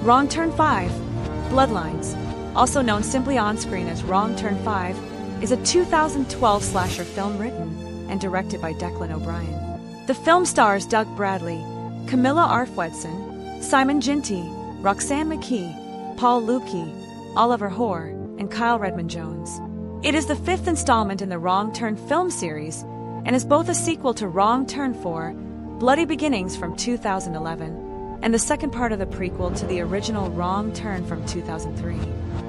Wrong Turn 5, Bloodlines, also known simply on-screen as Wrong Turn 5, is a 2012 slasher film written and directed by Declan O'Brien. The film stars Doug Bradley, Camilla Arfwedson, Simon Ginty, Roxanne McKee, Paul Lukey, Oliver Hoare, and Kyle Redmond-Jones. It is the fifth installment in the Wrong Turn film series and is both a sequel to Wrong Turn 4, Bloody Beginnings from 2011, and the second part of the prequel to the original Wrong Turn from 2003.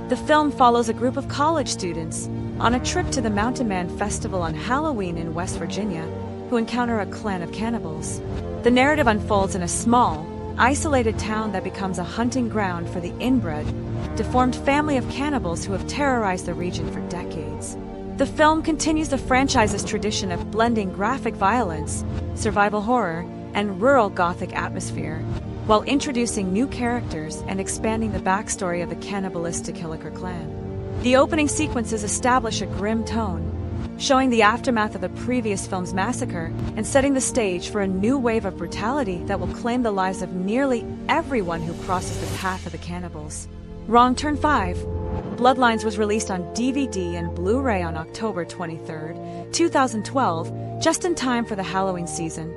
The film follows a group of college students on a trip to the Mountain Man Festival on Halloween in West Virginia who encounter a clan of cannibals. The narrative unfolds in a small, isolated town that becomes a hunting ground for the inbred, deformed family of cannibals who have terrorized the region for decades. The film continues the franchise's tradition of blending graphic violence, survival horror, and rural Gothic atmosphere, while introducing new characters and expanding the backstory of the cannibalistic Hilliker clan. The opening sequences establish a grim tone, showing the aftermath of the previous film's massacre and setting the stage for a new wave of brutality that will claim the lives of nearly everyone who crosses the path of the cannibals. Wrong Turn 5, Bloodlines was released on DVD and Blu-ray on October 23, 2012, just in time for the Halloween season,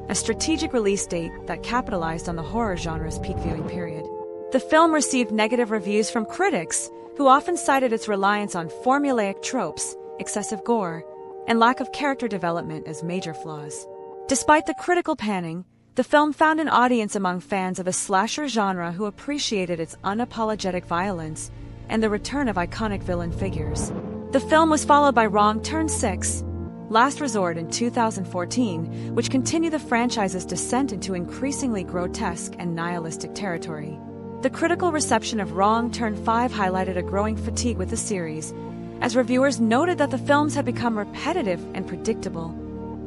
a strategic release date that capitalized on the horror genre's peak viewing period. The film received negative reviews from critics, who often cited its reliance on formulaic tropes, excessive gore, and lack of character development as major flaws. Despite the critical panning, the film found an audience among fans of the slasher genre who appreciated its unapologetic violence and the return of iconic villain figures. The film was followed by Wrong Turn 6, Last Resort in 2014, which continued the franchise's descent into increasingly grotesque and nihilistic territory. The critical reception of Wrong Turn 5 highlighted a growing fatigue with the series, as reviewers noted that the films had become repetitive and predictable,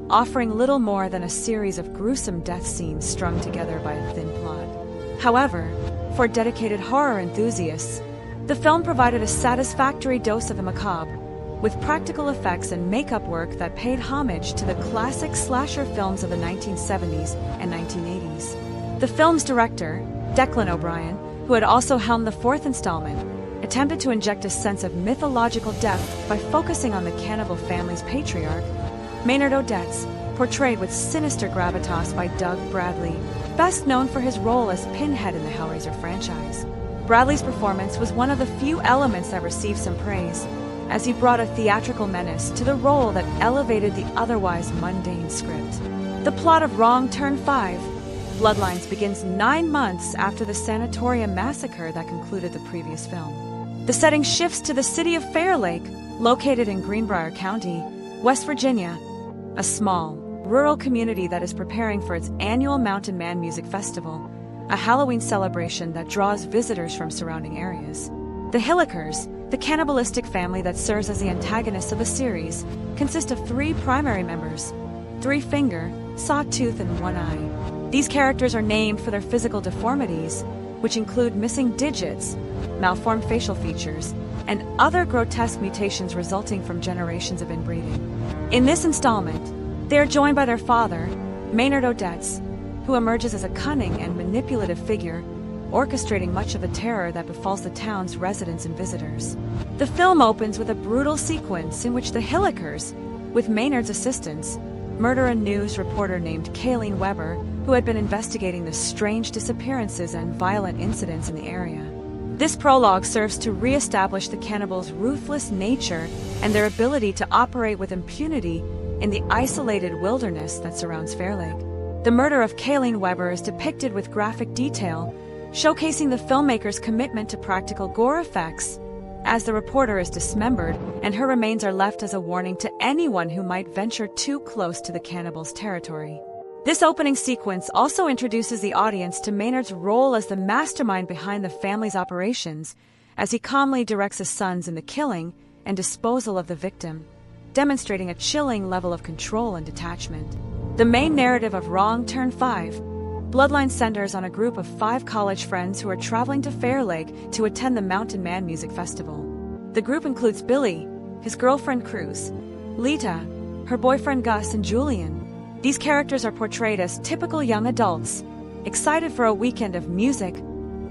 offering little more than a series of gruesome death scenes strung together by a thin plot. However, for dedicated horror enthusiasts, the film provided a satisfactory dose of the macabre, with practical effects and makeup work that paid homage to the classic slasher films of the 1970s and 1980s. The film's director, Declan O'Brien, who had also helmed the fourth installment, attempted to inject a sense of mythological depth by focusing on the cannibal family's patriarch, Maynard Odets, portrayed with sinister gravitas by Doug Bradley, best known for his role as Pinhead in the Hellraiser franchise. Bradley's performance was one of the few elements that received some praise, as he brought a theatrical menace to the role that elevated the otherwise mundane script. The plot of Wrong Turn 5, Bloodlines, begins 9 months after the sanatorium massacre that concluded the previous film. The setting shifts to the city of Fair Lake, located in Greenbrier County, West Virginia, a small, rural community that is preparing for its annual Mountain Man Music Festival, a Halloween celebration that draws visitors from surrounding areas. The Hillikers, the cannibalistic family that serves as the antagonists of the series, consist of 3 primary members: Three Finger, Sawtooth, and One Eye. These characters are named for their physical deformities, which include missing digits, malformed facial features, and other grotesque mutations resulting from generations of inbreeding. In this installment, they are joined by their father, Maynard Odets, who emerges as a cunning and manipulative figure, orchestrating much of the terror that befalls the town's residents and visitors. The film opens with a brutal sequence in which the Hillikers, with Maynard's assistance, murder a news reporter named Kayleen Weber, who had been investigating the strange disappearances and violent incidents in the area. This prologue serves to re-establish the cannibals' ruthless nature and their ability to operate with impunity in the isolated wilderness that surrounds Fair Lake. The murder of Kayleen Weber is depicted with graphic detail, showcasing the filmmaker's commitment to practical gore effects, as the reporter is dismembered and her remains are left as a warning to anyone who might venture too close to the cannibals' territory. This opening sequence also introduces the audience to Maynard's role as the mastermind behind the family's operations, as he calmly directs his sons in the killing and disposal of the victim, demonstrating a chilling level of control and detachment. The main narrative of Wrong Turn 5, Bloodlines, centers on a group of 5 college friends who are traveling to Fair Lake to attend the Mountain Man Music Festival. The group includes Billy, his girlfriend Cruz, Lita, her boyfriend Gus, and Julian. These characters are portrayed as typical young adults, excited for a weekend of music,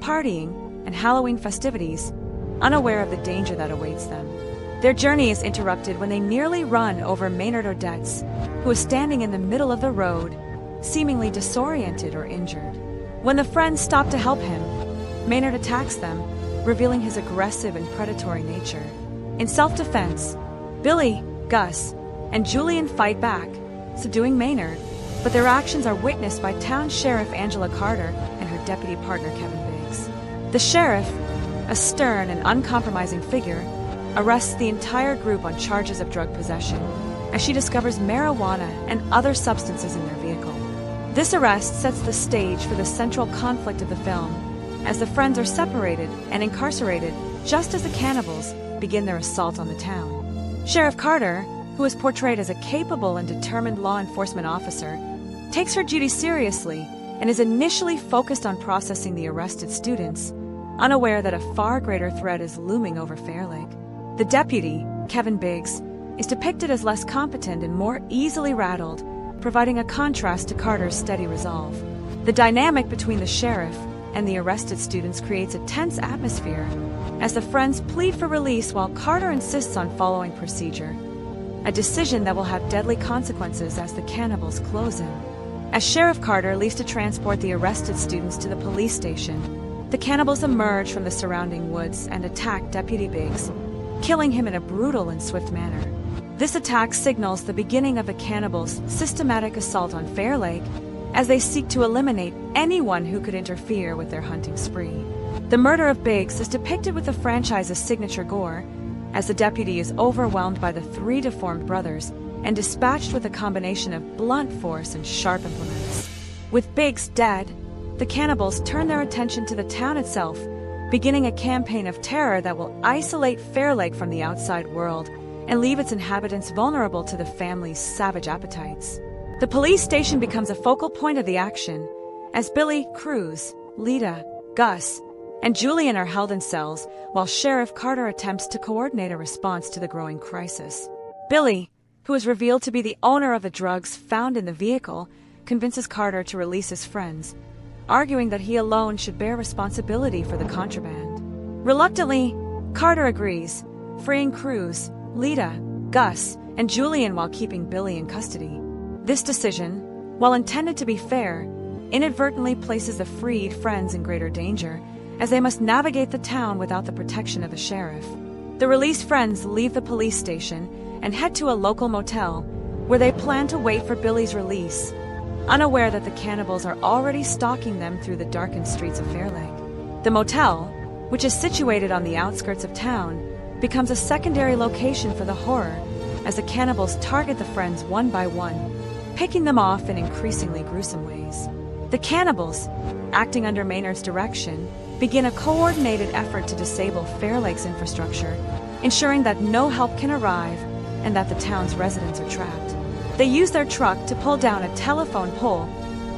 partying and Halloween festivities, unaware of the danger that awaits them. Their journey is interrupted when they nearly run over Maynard Odets, who is standing in the middle of the road, seemingly disoriented or injured. When the friends stop to help him, Maynard attacks them, revealing his aggressive and predatory nature. In self-defense, Billy, Gus, and Julian fight back, subduing Maynard, but their actions are witnessed by Town Sheriff Angela Carter and her deputy partner Kevin Biggs. The sheriff, a stern and uncompromising figure, arrests the entire group on charges of drug possession as she discovers marijuana and other substances in their vehicle. This arrest sets the stage for the central conflict of the film, as the friends are separated and incarcerated just as the cannibals begin their assault on the town. Sheriff Carter, who is portrayed as a capable and determined law enforcement officer, takes her duty seriously and is initially focused on processing the arrested students, unaware that a far greater threat is looming over Fair Lake. The deputy, Kevin Biggs, is depicted as less competent and more easily rattled, providing a contrast to Carter's steady resolve. The dynamic between the sheriff and the arrested students creates a tense atmosphere as the friends plead for release while Carter insists on following procedure, a decision that will have deadly consequences as the cannibals close in. As Sheriff Carter leaves to transport the arrested students to the police station, the cannibals emerge from the surrounding woods and attack Deputy Biggs, killing him in a brutal and swift manner. This attack signals the beginning of the cannibals' systematic assault on Fair Lake as they seek to eliminate anyone who could interfere with their hunting spree. The murder of Biggs is depicted with the franchise's signature gore, as the deputy is overwhelmed by the three deformed brothers and dispatched with a combination of blunt force and sharp implements. With Biggs dead, the cannibals turn their attention to the town itself, beginning a campaign of terror that will isolate Fair Lake from the outside world and leave its inhabitants vulnerable to the family's savage appetites. The police station becomes a focal point of the action, as Billy, Cruz, Lita, Gus, and Julian are held in cells while Sheriff Carter attempts to coordinate a response to the growing crisis. Billy, who is revealed to be the owner of the drugs found in the vehicle, convinces Carter to release his friends, arguing that he alone should bear responsibility for the contraband. Reluctantly, Carter agrees, freeing Cruz, Lita, Gus, and Julian while keeping Billy in custody. This decision, while intended to be fair, inadvertently places the freed friends in greater danger, as they must navigate the town without the protection of the sheriff. The released friends leave the police station and head to a local motel, where they plan to wait for Billy's release, unaware that the cannibals are already stalking them through the darkened streets of Fair Lake. The motel, which is situated on the outskirts of town, becomes a secondary location for the horror, as the cannibals target the friends one by one, picking them off in increasingly gruesome ways. The cannibals, acting under Maynard's direction, begin a coordinated effort to disable Fair Lake's infrastructure, ensuring that no help can arrive and that the town's residents are trapped. They use their truck to pull down a telephone pole,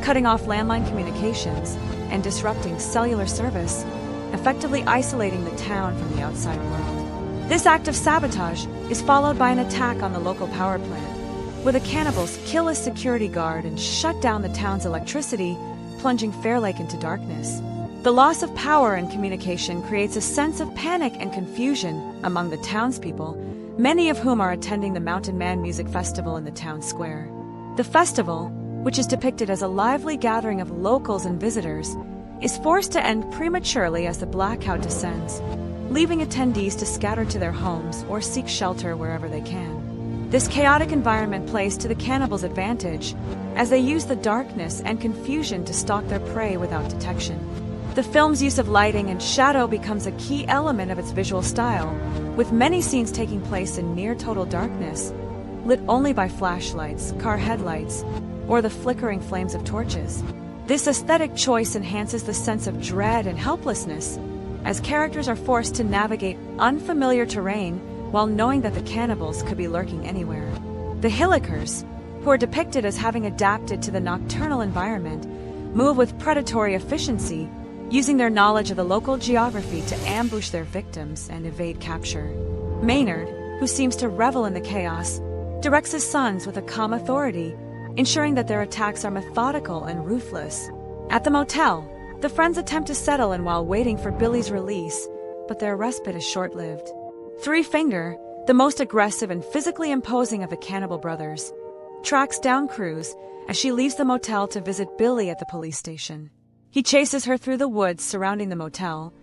cutting off landline communications and disrupting cellular service, effectively isolating the town from the outside world. This act of sabotage is followed by an attack on the local power plant, where the cannibals kill a security guard and shut down the town's electricity, plunging Fair Lake into darkness. The loss of power and communication creates a sense of panic and confusion among the townspeople, many of whom are attending the Mountain Man Music Festival in the town square. The festival, which is depicted as a lively gathering of locals and visitors, is forced to end prematurely as the blackout descends, leaving attendees to scatter to their homes or seek shelter wherever they can. This chaotic environment plays to the cannibals' advantage, as they use the darkness and confusion to stalk their prey without detection. The film's use of lighting and shadow becomes a key element of its visual style, with many scenes taking place in near-total darkness, lit only by flashlights, car headlights, or the flickering flames of torches. This aesthetic choice enhances the sense of dread and helplessness, as characters are forced to navigate unfamiliar terrain while knowing that the cannibals could be lurking anywhere. The Hillikers, who are depicted as having adapted to the nocturnal environment, move with predatory efficiency, using their knowledge of the local geography to ambush their victims and evade capture. Maynard, who seems to revel in the chaos, directs his sons with a calm authority, ensuring that their attacks are methodical and ruthless. At the motel, The friends attempt to settle in while waiting for Billy's release, but their respite is short-lived. Three Finger, the most aggressive and physically imposing of the cannibal brothers, tracks down Cruz as she leaves the motel to visit Billy at the police station. He chases her through the woods surrounding the motel,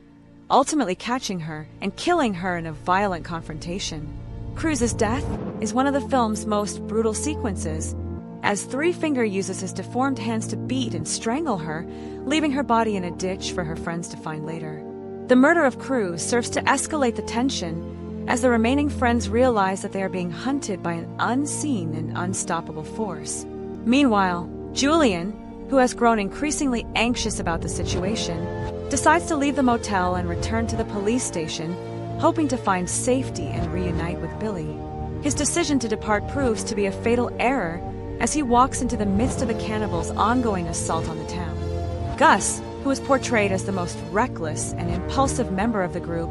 ultimately catching her and killing her in a violent confrontation. Cruz's death is one of the film's most brutal sequences, as Three Finger uses his deformed hands to beat and strangle her, leaving her body in a ditch for her friends to find later. The murder of Cruz serves to escalate the tension as the remaining friends realize that they are being hunted by an unseen and unstoppable force. Meanwhile, Julian, who has grown increasingly anxious about the situation, decides to leave the motel and return to the police station, hoping to find safety and reunite with Billy. His decision to depart proves to be a fatal error as he walks into the midst of the cannibals' ongoing assault on the town. Gus, who is portrayed as the most reckless and impulsive member of the group,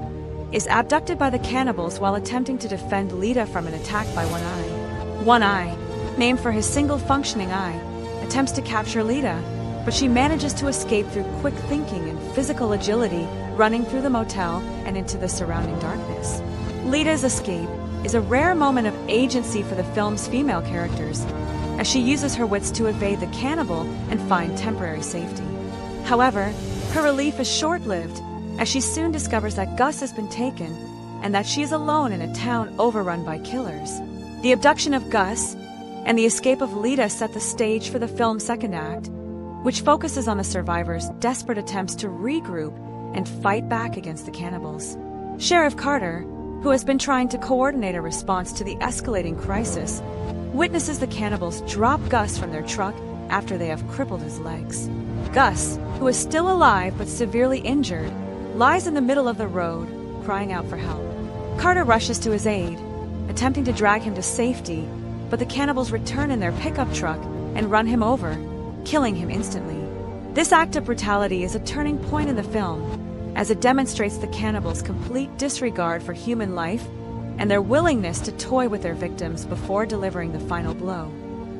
is abducted by the cannibals while attempting to defend Lita from an attack by One Eye. One Eye, named for his single functioning eye, attempts to capture Lita, but she manages to escape through quick thinking and physical agility, running through the motel and into the surrounding darkness. Lita's escape is a rare moment of agency for the film's female characters, as she uses her wits to evade the cannibal and find temporary safety. However, her relief is short-lived, as she soon discovers that Gus has been taken and that she is alone in a town overrun by killers. The abduction of Gus and the escape of Lita set the stage for the film's second act, which focuses on the survivors' desperate attempts to regroup and fight back against the cannibals. Sheriff Carter, who has been trying to coordinate a response to the escalating crisis, witnesses the cannibals drop Gus from their truck after they have crippled his legs. Gus, who is still alive but severely injured, lies in the middle of the road, crying out for help. Carter rushes to his aid, attempting to drag him to safety, but the cannibals return in their pickup truck and run him over, killing him instantly. This act of brutality is a turning point in the film, as it demonstrates the cannibals' complete disregard for human life and their willingness to toy with their victims before delivering the final blow.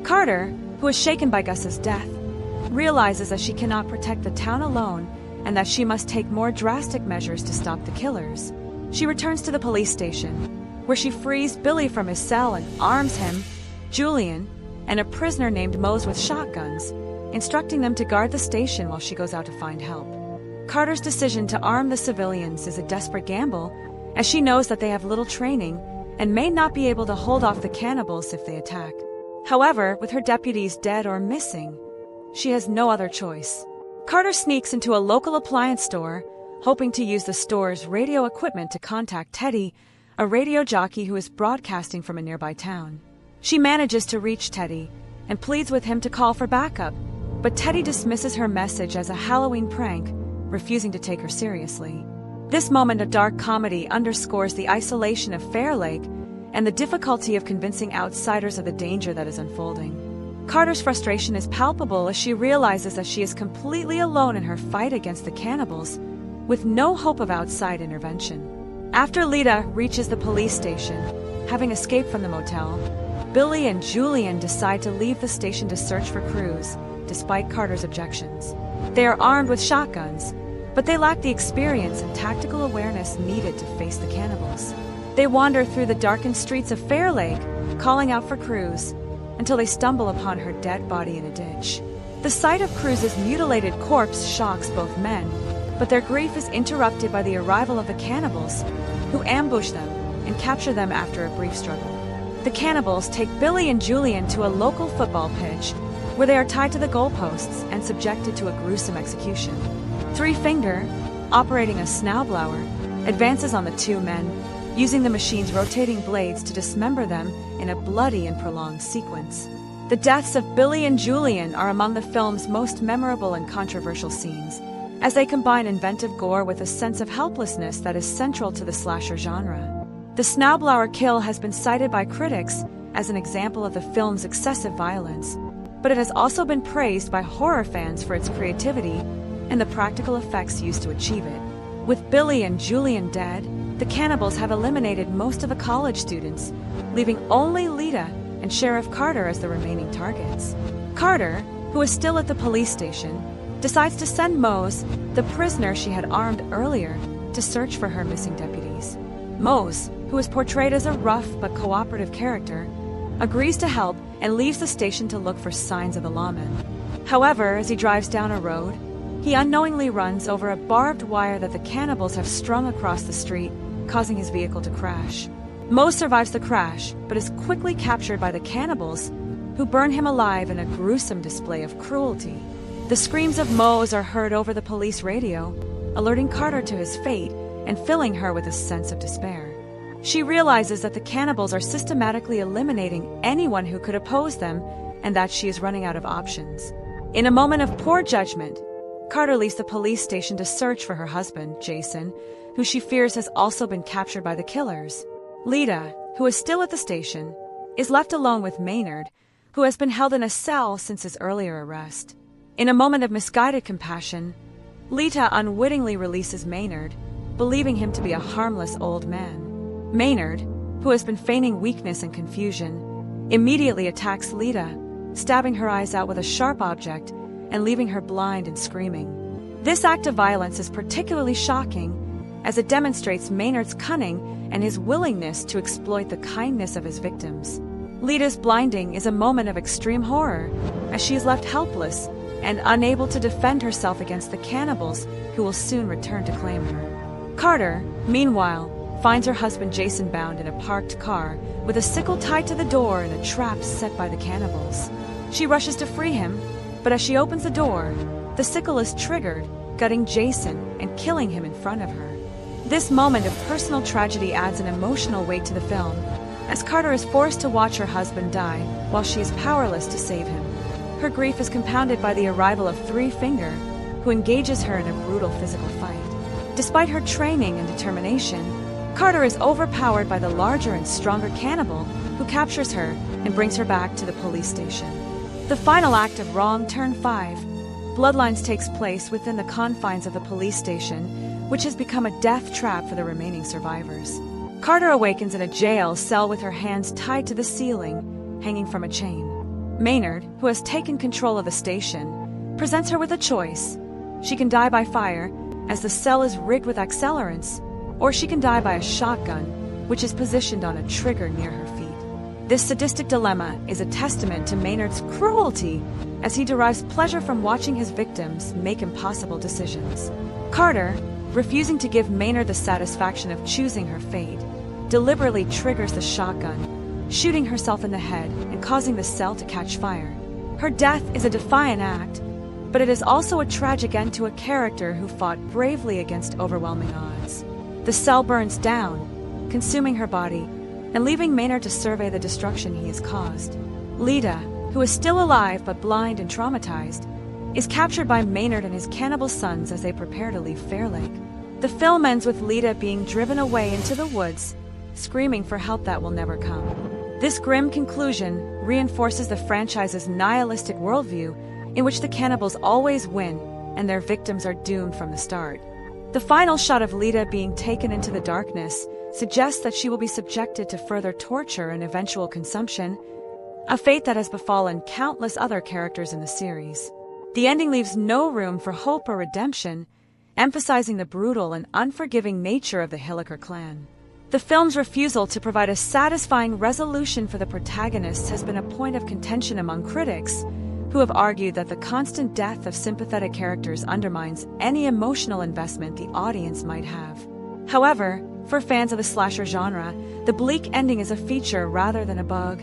Carter, who is shaken by Gus's death, realizes that she cannot protect the town alone and that she must take more drastic measures to stop the killers. She returns to the police station, where she frees Billy from his cell and arms him, Julian, and a prisoner named Mose with shotguns, instructing them to guard the station while she goes out to find help. Carter's decision to arm the civilians is a desperate gamble, as she knows that they have little training and may not be able to hold off the cannibals if they attack. However, with her deputies dead or missing, she has no other choice. Carter sneaks into a local appliance store, hoping to use the store's radio equipment to contact Teddy, a radio jockey who is broadcasting from a nearby town. She manages to reach Teddy and pleads with him to call for backup, but Teddy dismisses her message as a Halloween prank, refusing to take her seriously. This moment of dark comedy underscores the isolation of Fair Lake and the difficulty of convincing outsiders of the danger that is unfolding. Carter's frustration is palpable as she realizes that she is completely alone in her fight against the cannibals, with no hope of outside intervention. After Lita reaches the police station, having escaped from the motel, Billy and Julian decide to leave the station to search for Cruz, despite Carter's objections. They are armed with shotguns, but they lack the experience and tactical awareness needed to face the cannibals. They wander through the darkened streets of Fair Lake, calling out for Cruz, until they stumble upon her dead body in a ditch. The sight of Cruz's mutilated corpse shocks both men, but their grief is interrupted by the arrival of the cannibals, who ambush them and capture them after a brief struggle. The cannibals take Billy and Julian to a local football pitch, where they are tied to the goalposts and subjected to a gruesome execution. Three Finger, operating a snowblower, advances on the two men, using the machine's rotating blades to dismember them in a bloody and prolonged sequence. The deaths of Billy and Julian are among the film's most memorable and controversial scenes, as they combine inventive gore with a sense of helplessness that is central to the slasher genre. The snowblower kill has been cited by critics as an example of the film's excessive violence, but it has also been praised by horror fans for its creativity and the practical effects used to achieve it. With Billy and Julian dead, the cannibals have eliminated most of the college students, leaving only Lita and Sheriff Carter as the remaining targets. Carter, who is still at the police station, decides to send Mose, the prisoner she had armed earlier, to search for her missing deputies. Mose, who is portrayed as a rough but cooperative character, agrees to help and leaves the station to look for signs of the lawmen. However, as he drives down a road, he unknowingly runs over a barbed wire that the cannibals have strung across the street, causing his vehicle to crash. Mose survives the crash, but is quickly captured by the cannibals, who burn him alive in a gruesome display of cruelty. The screams of Mose are heard over the police radio, alerting Carter to his fate and filling her with a sense of despair. She realizes that the cannibals are systematically eliminating anyone who could oppose them, and that she is running out of options. In a moment of poor judgment, Carter leaves the police station to search for her husband, Jason, who she fears has also been captured by the killers. Lita, who is still at the station, is left alone with Maynard, who has been held in a cell since his earlier arrest. In a moment of misguided compassion, Lita unwittingly releases Maynard, believing him to be a harmless old man. Maynard, who has been feigning weakness and confusion, immediately attacks Lita, stabbing her eyes out with a sharp object and leaving her blind and screaming. This act of violence is particularly shocking, as it demonstrates Maynard's cunning and his willingness to exploit the kindness of his victims. Lita's blinding is a moment of extreme horror, as she is left helpless and unable to defend herself against the cannibals who will soon return to claim her. Carter, meanwhile, finds her husband Jason bound in a parked car with a sickle tied to the door in a trap set by the cannibals. She rushes to free him, but as she opens the door, the sickle is triggered, gutting Jason and killing him in front of her. This moment of personal tragedy adds an emotional weight to the film, as Carter is forced to watch her husband die while she is powerless to save him. Her grief is compounded by the arrival of Three Finger, who engages her in a brutal physical fight. Despite her training and determination, Carter is overpowered by the larger and stronger cannibal, who captures her and brings her back to the police station. The final act of Wrong Turn 5, Bloodlines, takes place within the confines of the police station, which has become a death trap for the remaining survivors. Carter awakens in a jail cell with her hands tied to the ceiling, hanging from a chain. Maynard, who has taken control of the station, presents her with a choice. She can die by fire, as the cell is rigged with accelerants, or she can die by a shotgun, which is positioned on a trigger near her feet. This sadistic dilemma is a testament to Maynard's cruelty, as he derives pleasure from watching his victims make impossible decisions. Carter, refusing to give Maynard the satisfaction of choosing her fate, deliberately triggers the shotgun, shooting herself in the head and causing the cell to catch fire. Her death is a defiant act, but it is also a tragic end to a character who fought bravely against overwhelming odds. The cell burns down, consuming her body, and leaving Maynard to survey the destruction he has caused. Lita, who is still alive but blind and traumatized, is captured by Maynard and his cannibal sons as they prepare to leave Fair Lake. The film ends with Lita being driven away into the woods, screaming for help that will never come. This grim conclusion reinforces the franchise's nihilistic worldview, in which the cannibals always win and their victims are doomed from the start. The final shot of Lita being taken into the darkness suggests that she will be subjected to further torture and eventual consumption, a fate that has befallen countless other characters in the series. The ending leaves no room for hope or redemption, emphasizing the brutal and unforgiving nature of the Hilliker clan. The film's refusal to provide a satisfying resolution for the protagonists has been a point of contention among critics, who have argued that the constant death of sympathetic characters undermines any emotional investment the audience might have. However, for fans of the slasher genre, the bleak ending is a feature rather than a bug,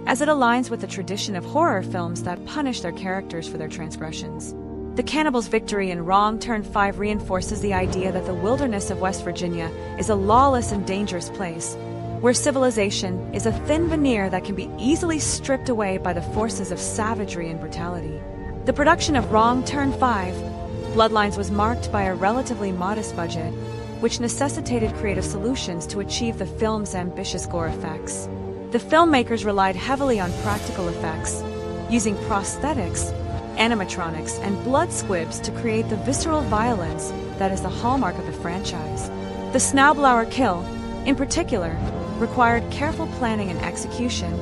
as it aligns with the tradition of horror films that punish their characters for their transgressions. The cannibals' victory in Wrong Turn 5 reinforces the idea that the wilderness of West Virginia is a lawless and dangerous place, where civilization is a thin veneer that can be easily stripped away by the forces of savagery and brutality. The production of Wrong Turn 5, Bloodlines, was marked by a relatively modest budget, which necessitated creative solutions to achieve the film's ambitious gore effects. The filmmakers relied heavily on practical effects, using prosthetics, animatronics, and blood squibs to create the visceral violence that is the hallmark of the franchise. The Snowblower kill, in particular, required careful planning and execution,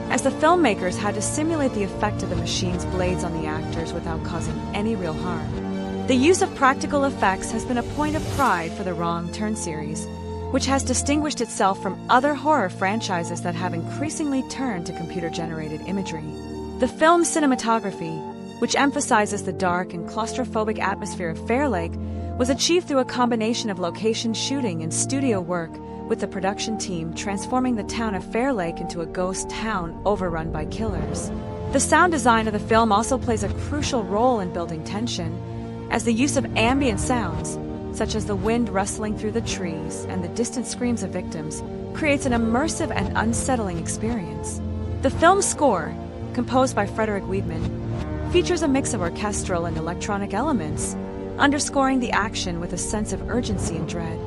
as the filmmakers had to simulate the effect of the machine's blades on the actors without causing any real harm. The use of practical effects has been a point of pride for the Wrong Turn series, which has distinguished itself from other horror franchises that have increasingly turned to computer-generated imagery. The film's cinematography, which emphasizes the dark and claustrophobic atmosphere of Fair Lake, was achieved through a combination of location shooting and studio work, with the production team transforming the town of Fair Lake into a ghost town overrun by killers. The sound design of the film also plays a crucial role in building tension, as the use of ambient sounds, such as the wind rustling through the trees and the distant screams of victims, creates an immersive and unsettling experience. The film's score, composed by Frederick Wiedemann, features a mix of orchestral and electronic elements, underscoring the action with a sense of urgency and dread.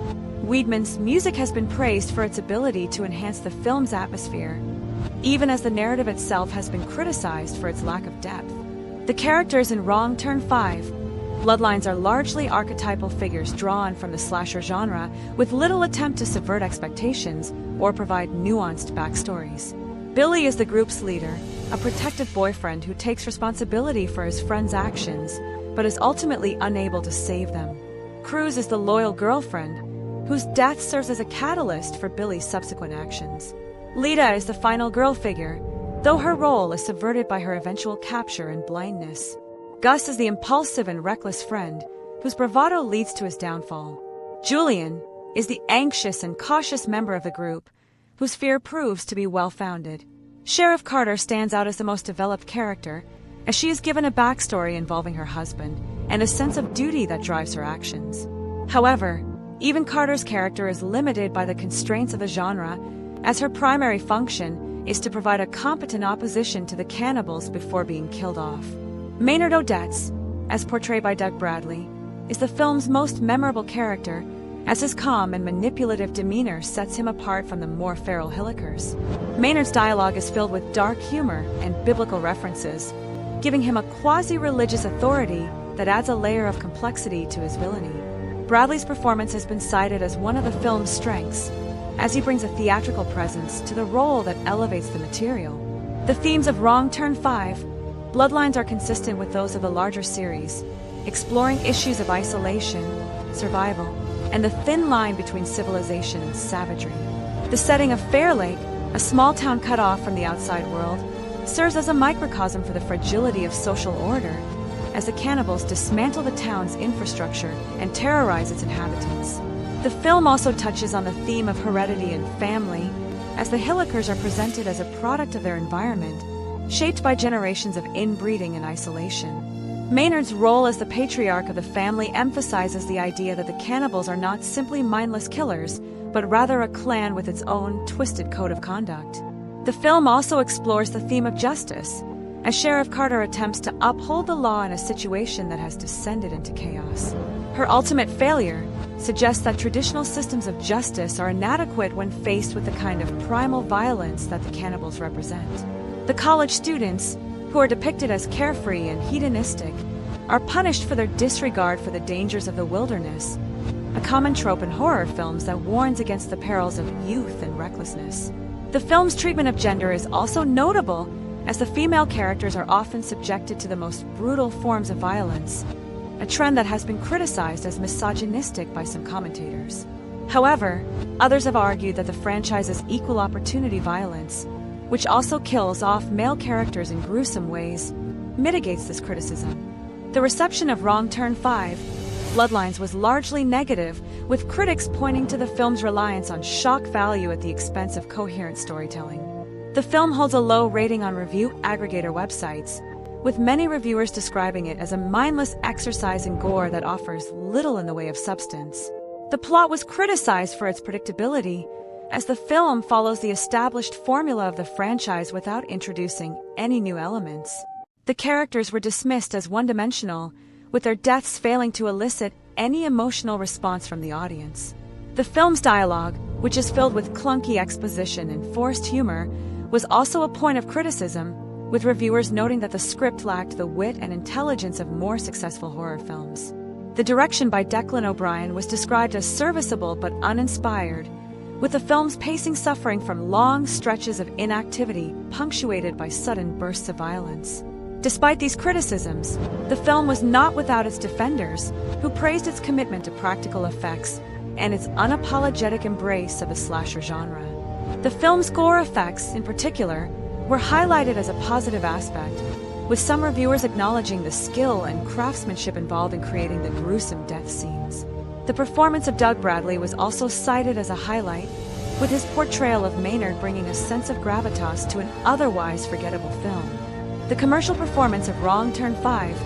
Wiedemann's music has been praised for its ability to enhance the film's atmosphere, even as the narrative itself has been criticized for its lack of depth. The characters in Wrong Turn 5, Bloodlines are largely archetypal figures drawn from the slasher genre, with little attempt to subvert expectations or provide nuanced backstories. Billy is the group's leader, a protective boyfriend who takes responsibility for his friends' actions, but is ultimately unable to save them. Cruz is the loyal girlfriend, whose death serves as a catalyst for Billy's subsequent actions. Lita is the final girl figure, though her role is subverted by her eventual capture and blindness. Gus is the impulsive and reckless friend, whose bravado leads to his downfall. Julian is the anxious and cautious member of the group, whose fear proves to be well-founded. Sheriff Carter stands out as the most developed character, as she is given a backstory involving her husband and a sense of duty that drives her actions. However, even Carter's character is limited by the constraints of the genre, as her primary function is to provide a competent opposition to the cannibals before being killed off. Maynard Odets, as portrayed by Doug Bradley, is the film's most memorable character, as his calm and manipulative demeanor sets him apart from the more feral Hillikers. Maynard's dialogue is filled with dark humor and biblical references, giving him a quasi-religious authority that adds a layer of complexity to his villainy. Bradley's performance has been cited as one of the film's strengths, as he brings a theatrical presence to the role that elevates the material. The themes of Wrong Turn 5, Bloodlines are consistent with those of the larger series, exploring issues of isolation, survival, and the thin line between civilization and savagery. The setting of Fair Lake, a small town cut off from the outside world, serves as a microcosm for the fragility of social order, as the cannibals dismantle the town's infrastructure and terrorize its inhabitants. The film also touches on the theme of heredity and family, as the Hillikers are presented as a product of their environment, shaped by generations of inbreeding and isolation. Maynard's role as the patriarch of the family emphasizes the idea that the cannibals are not simply mindless killers, but rather a clan with its own twisted code of conduct. The film also explores the theme of justice, as Sheriff Carter attempts to uphold the law in a situation that has descended into chaos. Her ultimate failure suggests that traditional systems of justice are inadequate when faced with the kind of primal violence that the cannibals represent. The college students, who are depicted as carefree and hedonistic, are punished for their disregard for the dangers of the wilderness, a common trope in horror films that warns against the perils of youth and recklessness. The film's treatment of gender is also notable, as the female characters are often subjected to the most brutal forms of violence, a trend that has been criticized as misogynistic by some commentators. However, others have argued that the franchise's equal opportunity violence, which also kills off male characters in gruesome ways, mitigates this criticism. The reception of Wrong Turn 5, Bloodlines was largely negative, with critics pointing to the film's reliance on shock value at the expense of coherent storytelling. The film holds a low rating on review aggregator websites, with many reviewers describing it as a mindless exercise in gore that offers little in the way of substance. The plot was criticized for its predictability, as the film follows the established formula of the franchise without introducing any new elements. The characters were dismissed as one-dimensional, with their deaths failing to elicit any emotional response from the audience. The film's dialogue, which is filled with clunky exposition and forced humor, was also a point of criticism, with reviewers noting that the script lacked the wit and intelligence of more successful horror films. The direction by Declan O'Brien was described as serviceable but uninspired, with the film's pacing suffering from long stretches of inactivity punctuated by sudden bursts of violence. Despite these criticisms, the film was not without its defenders, who praised its commitment to practical effects and its unapologetic embrace of the slasher genre. The film's gore effects, in particular, were highlighted as a positive aspect, with some reviewers acknowledging the skill and craftsmanship involved in creating the gruesome death scenes. The performance of Doug Bradley was also cited as a highlight, with his portrayal of Maynard bringing a sense of gravitas to an otherwise forgettable film. The commercial performance of Wrong Turn 5,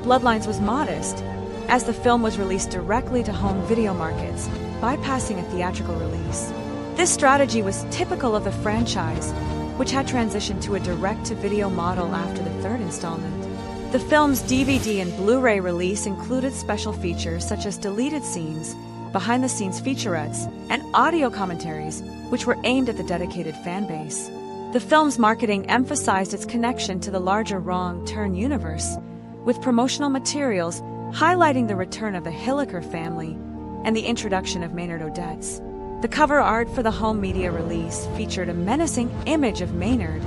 Bloodlines was modest, as the film was released directly to home video markets, bypassing a theatrical release. This strategy was typical of the franchise, which had transitioned to a direct-to-video model after the third installment. The film's DVD and Blu-ray release included special features such as deleted scenes, behind-the-scenes featurettes, and audio commentaries, which were aimed at the dedicated fanbase. The film's marketing emphasized its connection to the larger Wrong Turn universe, with promotional materials highlighting the return of the Hilliker family and the introduction of Maynard Odets. The cover art for the home media release featured a menacing image of Maynard,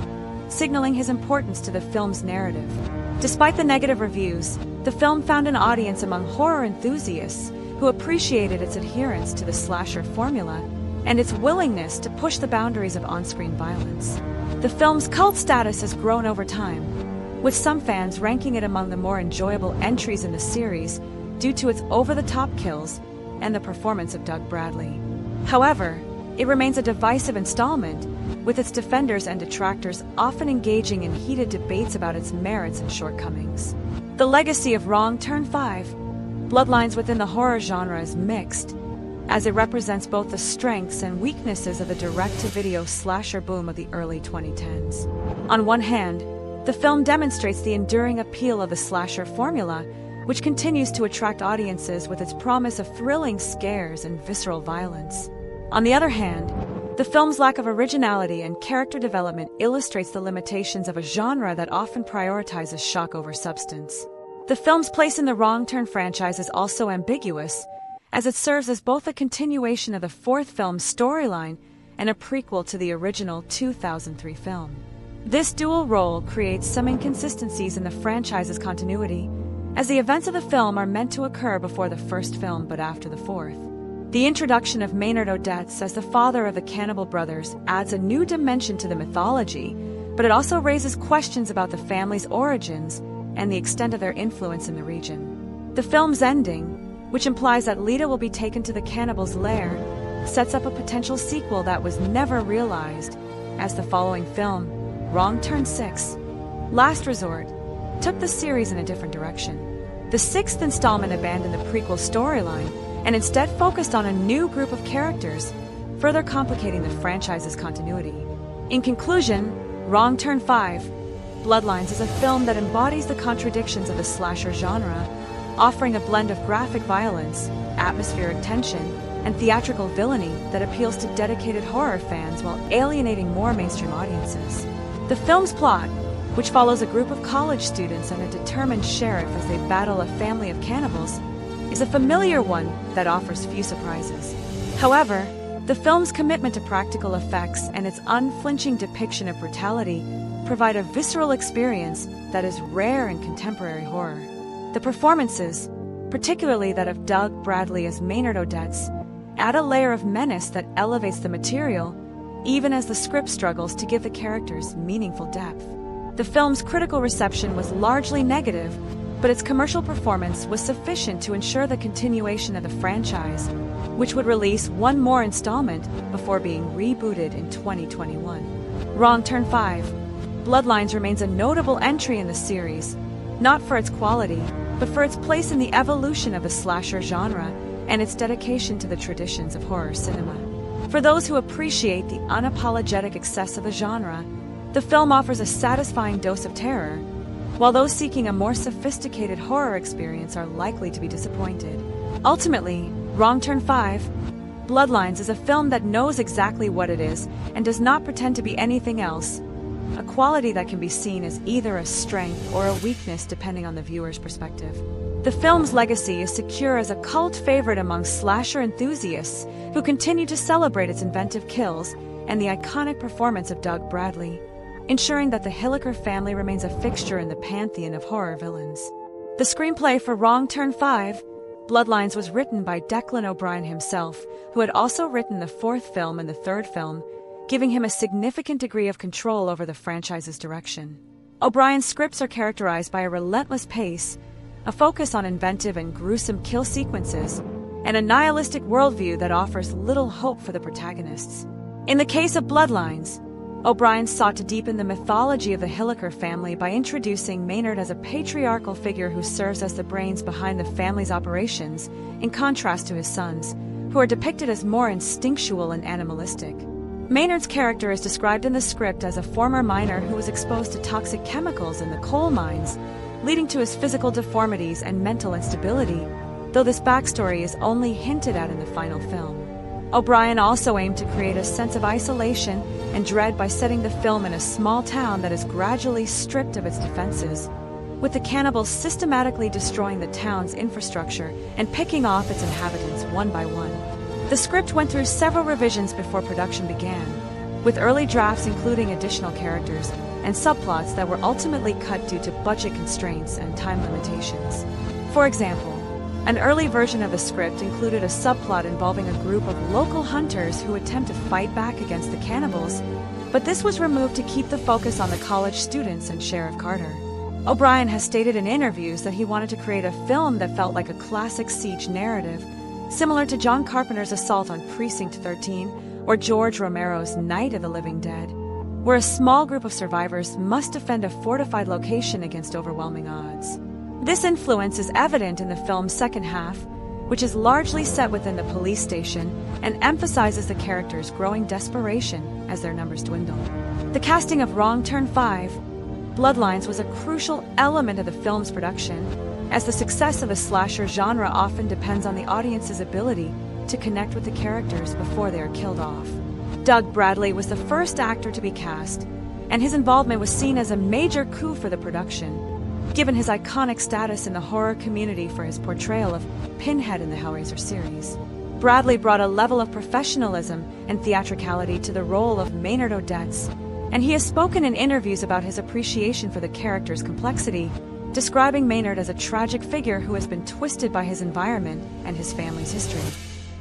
signaling his importance to the film's narrative. Despite the negative reviews, the film found an audience among horror enthusiasts who appreciated its adherence to the slasher formula and its willingness to push the boundaries of on-screen violence. The film's cult status has grown over time, with some fans ranking it among the more enjoyable entries in the series due to its over-the-top kills and the performance of Doug Bradley. However, it remains a divisive installment, with its defenders and detractors often engaging in heated debates about its merits and shortcomings. The legacy of Wrong Turn 5, Bloodlines within the horror genre is mixed, as it represents both the strengths and weaknesses of the direct-to-video slasher boom of the early 2010s. On one hand, the film demonstrates the enduring appeal of the slasher formula, which continues to attract audiences with its promise of thrilling scares and visceral violence. On the other hand, the film's lack of originality and character development illustrates the limitations of a genre that often prioritizes shock over substance. The film's place in the Wrong Turn franchise is also ambiguous, as it serves as both a continuation of the fourth film's storyline and a prequel to the original 2003 film. This dual role creates some inconsistencies in the franchise's continuity, as the events of the film are meant to occur before the first film but after the fourth. The introduction of Maynard Odets as the father of the Cannibal brothers adds a new dimension to the mythology, but it also raises questions about the family's origins and the extent of their influence in the region. The film's ending, which implies that Lita will be taken to the cannibals' lair, sets up a potential sequel that was never realized, as the following film, Wrong Turn 6, Last Resort, took the series in a different direction. The sixth installment abandoned the prequel storyline and instead focused on a new group of characters, further complicating the franchise's continuity. In conclusion, Wrong Turn 5, Bloodlines is a film that embodies the contradictions of the slasher genre, offering a blend of graphic violence, atmospheric tension, and theatrical villainy that appeals to dedicated horror fans while alienating more mainstream audiences. The film's plot, which follows a group of college students and a determined sheriff as they battle a family of cannibals, is a familiar one that offers few surprises. However, the film's commitment to practical effects and its unflinching depiction of brutality provide a visceral experience that is rare in contemporary horror. The performances, particularly that of Doug Bradley as Maynard Odets, add a layer of menace that elevates the material, even as the script struggles to give the characters meaningful depth. The film's critical reception was largely negative, but its commercial performance was sufficient to ensure the continuation of the franchise, which would release one more installment before being rebooted in 2021. Wrong Turn 5, Bloodlines remains a notable entry in the series, not for its quality, but for its place in the evolution of the slasher genre and its dedication to the traditions of horror cinema. For those who appreciate the unapologetic excess of the genre, the film offers a satisfying dose of terror, while those seeking a more sophisticated horror experience are likely to be disappointed. Ultimately, Wrong Turn 5, Bloodlines is a film that knows exactly what it is and does not pretend to be anything else, a quality that can be seen as either a strength or a weakness depending on the viewer's perspective. The film's legacy is secure as a cult favorite among slasher enthusiasts who continue to celebrate its inventive kills and the iconic performance of Doug Bradley. ensuring that the Hilliker family remains a fixture in the pantheon of horror villains. The screenplay for Wrong Turn 5, Bloodlines, was written by Declan O'Brien himself, who had also written the fourth film and the third film, giving him a significant degree of control over the franchise's direction. O'Brien's scripts are characterized by a relentless pace, a focus on inventive and gruesome kill sequences, and a nihilistic worldview that offers little hope for the protagonists. In the case of Bloodlines, O'Brien sought to deepen the mythology of the Hilliker family by introducing Maynard as a patriarchal figure who serves as the brains behind the family's operations, in contrast to his sons, who are depicted as more instinctual and animalistic. Maynard's character is described in the script as a former miner who was exposed to toxic chemicals in the coal mines, leading to his physical deformities and mental instability, though this backstory is only hinted at in the final film. O'Brien also aimed to create a sense of isolation and dread by setting the film in a small town that is gradually stripped of its defenses, with the cannibals systematically destroying the town's infrastructure and picking off its inhabitants one by one. The script went through several revisions before production began, with early drafts including additional characters and subplots that were ultimately cut due to budget constraints and time limitations. For example, an early version of the script included a subplot involving a group of local hunters who attempt to fight back against the cannibals, but this was removed to keep the focus on the college students and Sheriff Carter. O'Brien has stated in interviews that he wanted to create a film that felt like a classic siege narrative, similar to John Carpenter's assault on Precinct 13 or George Romero's Night of the Living Dead, where a small group of survivors must defend a fortified location against overwhelming odds. This influence is evident in the film's second half, which is largely set within the police station and emphasizes the characters' growing desperation as their numbers dwindle. The casting of Wrong Turn 5, Bloodlines, was a crucial element of the film's production, as the success of a slasher genre often depends on the audience's ability to connect with the characters before they are killed off. Doug Bradley was the first actor to be cast, and his involvement was seen as a major coup for the production, given his iconic status in the horror community for his portrayal of Pinhead in the Hellraiser series. Bradley brought a level of professionalism and theatricality to the role of Maynard Odets, and he has spoken in interviews about his appreciation for the character's complexity, describing Maynard as a tragic figure who has been twisted by his environment and his family's history.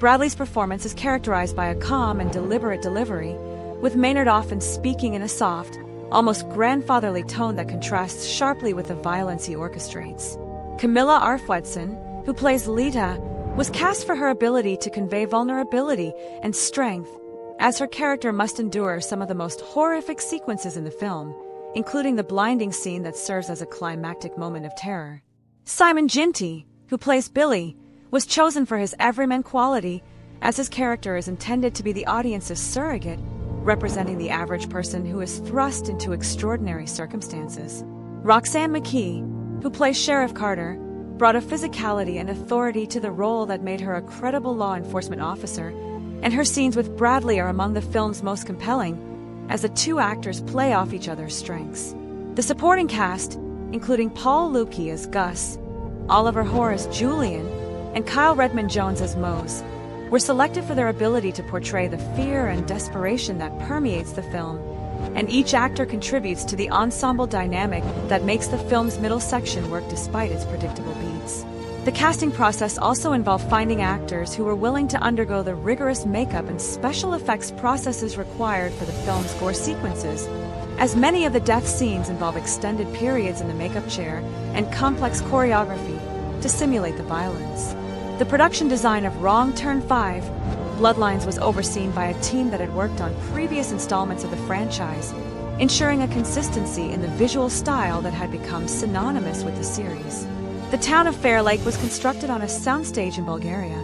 Bradley's performance is characterized by a calm and deliberate delivery, with Maynard often speaking in a soft, almost grandfatherly tone that contrasts sharply with the violence he orchestrates. Camilla Arfwedson, who plays Lita, was cast for her ability to convey vulnerability and strength, as her character must endure some of the most horrific sequences in the film, including the blinding scene that serves as a climactic moment of terror. Simon Ginty, who plays Billy, was chosen for his everyman quality, as his character is intended to be the audience's surrogate, representing the average person who is thrust into extraordinary circumstances. Roxanne McKee, who plays Sheriff Carter, brought a physicality and authority to the role that made her a credible law enforcement officer, and her scenes with Bradley are among the film's most compelling, as the two actors play off each other's strengths. The supporting cast, including Paul Lukey as Gus, Oliver Hoare as Julian, and Kyle Redmond-Jones as Mose, were selected for their ability to portray the fear and desperation that permeates the film, and each actor contributes to the ensemble dynamic that makes the film's middle section work despite its predictable beats. The casting process also involved finding actors who were willing to undergo the rigorous makeup and special effects processes required for the film's gore sequences, as many of the death scenes involve extended periods in the makeup chair and complex choreography to simulate the violence. The production design of Wrong Turn 5, Bloodlines, was overseen by a team that had worked on previous installments of the franchise, ensuring a consistency in the visual style that had become synonymous with the series. The town of Fair Lake was constructed on a soundstage in Bulgaria,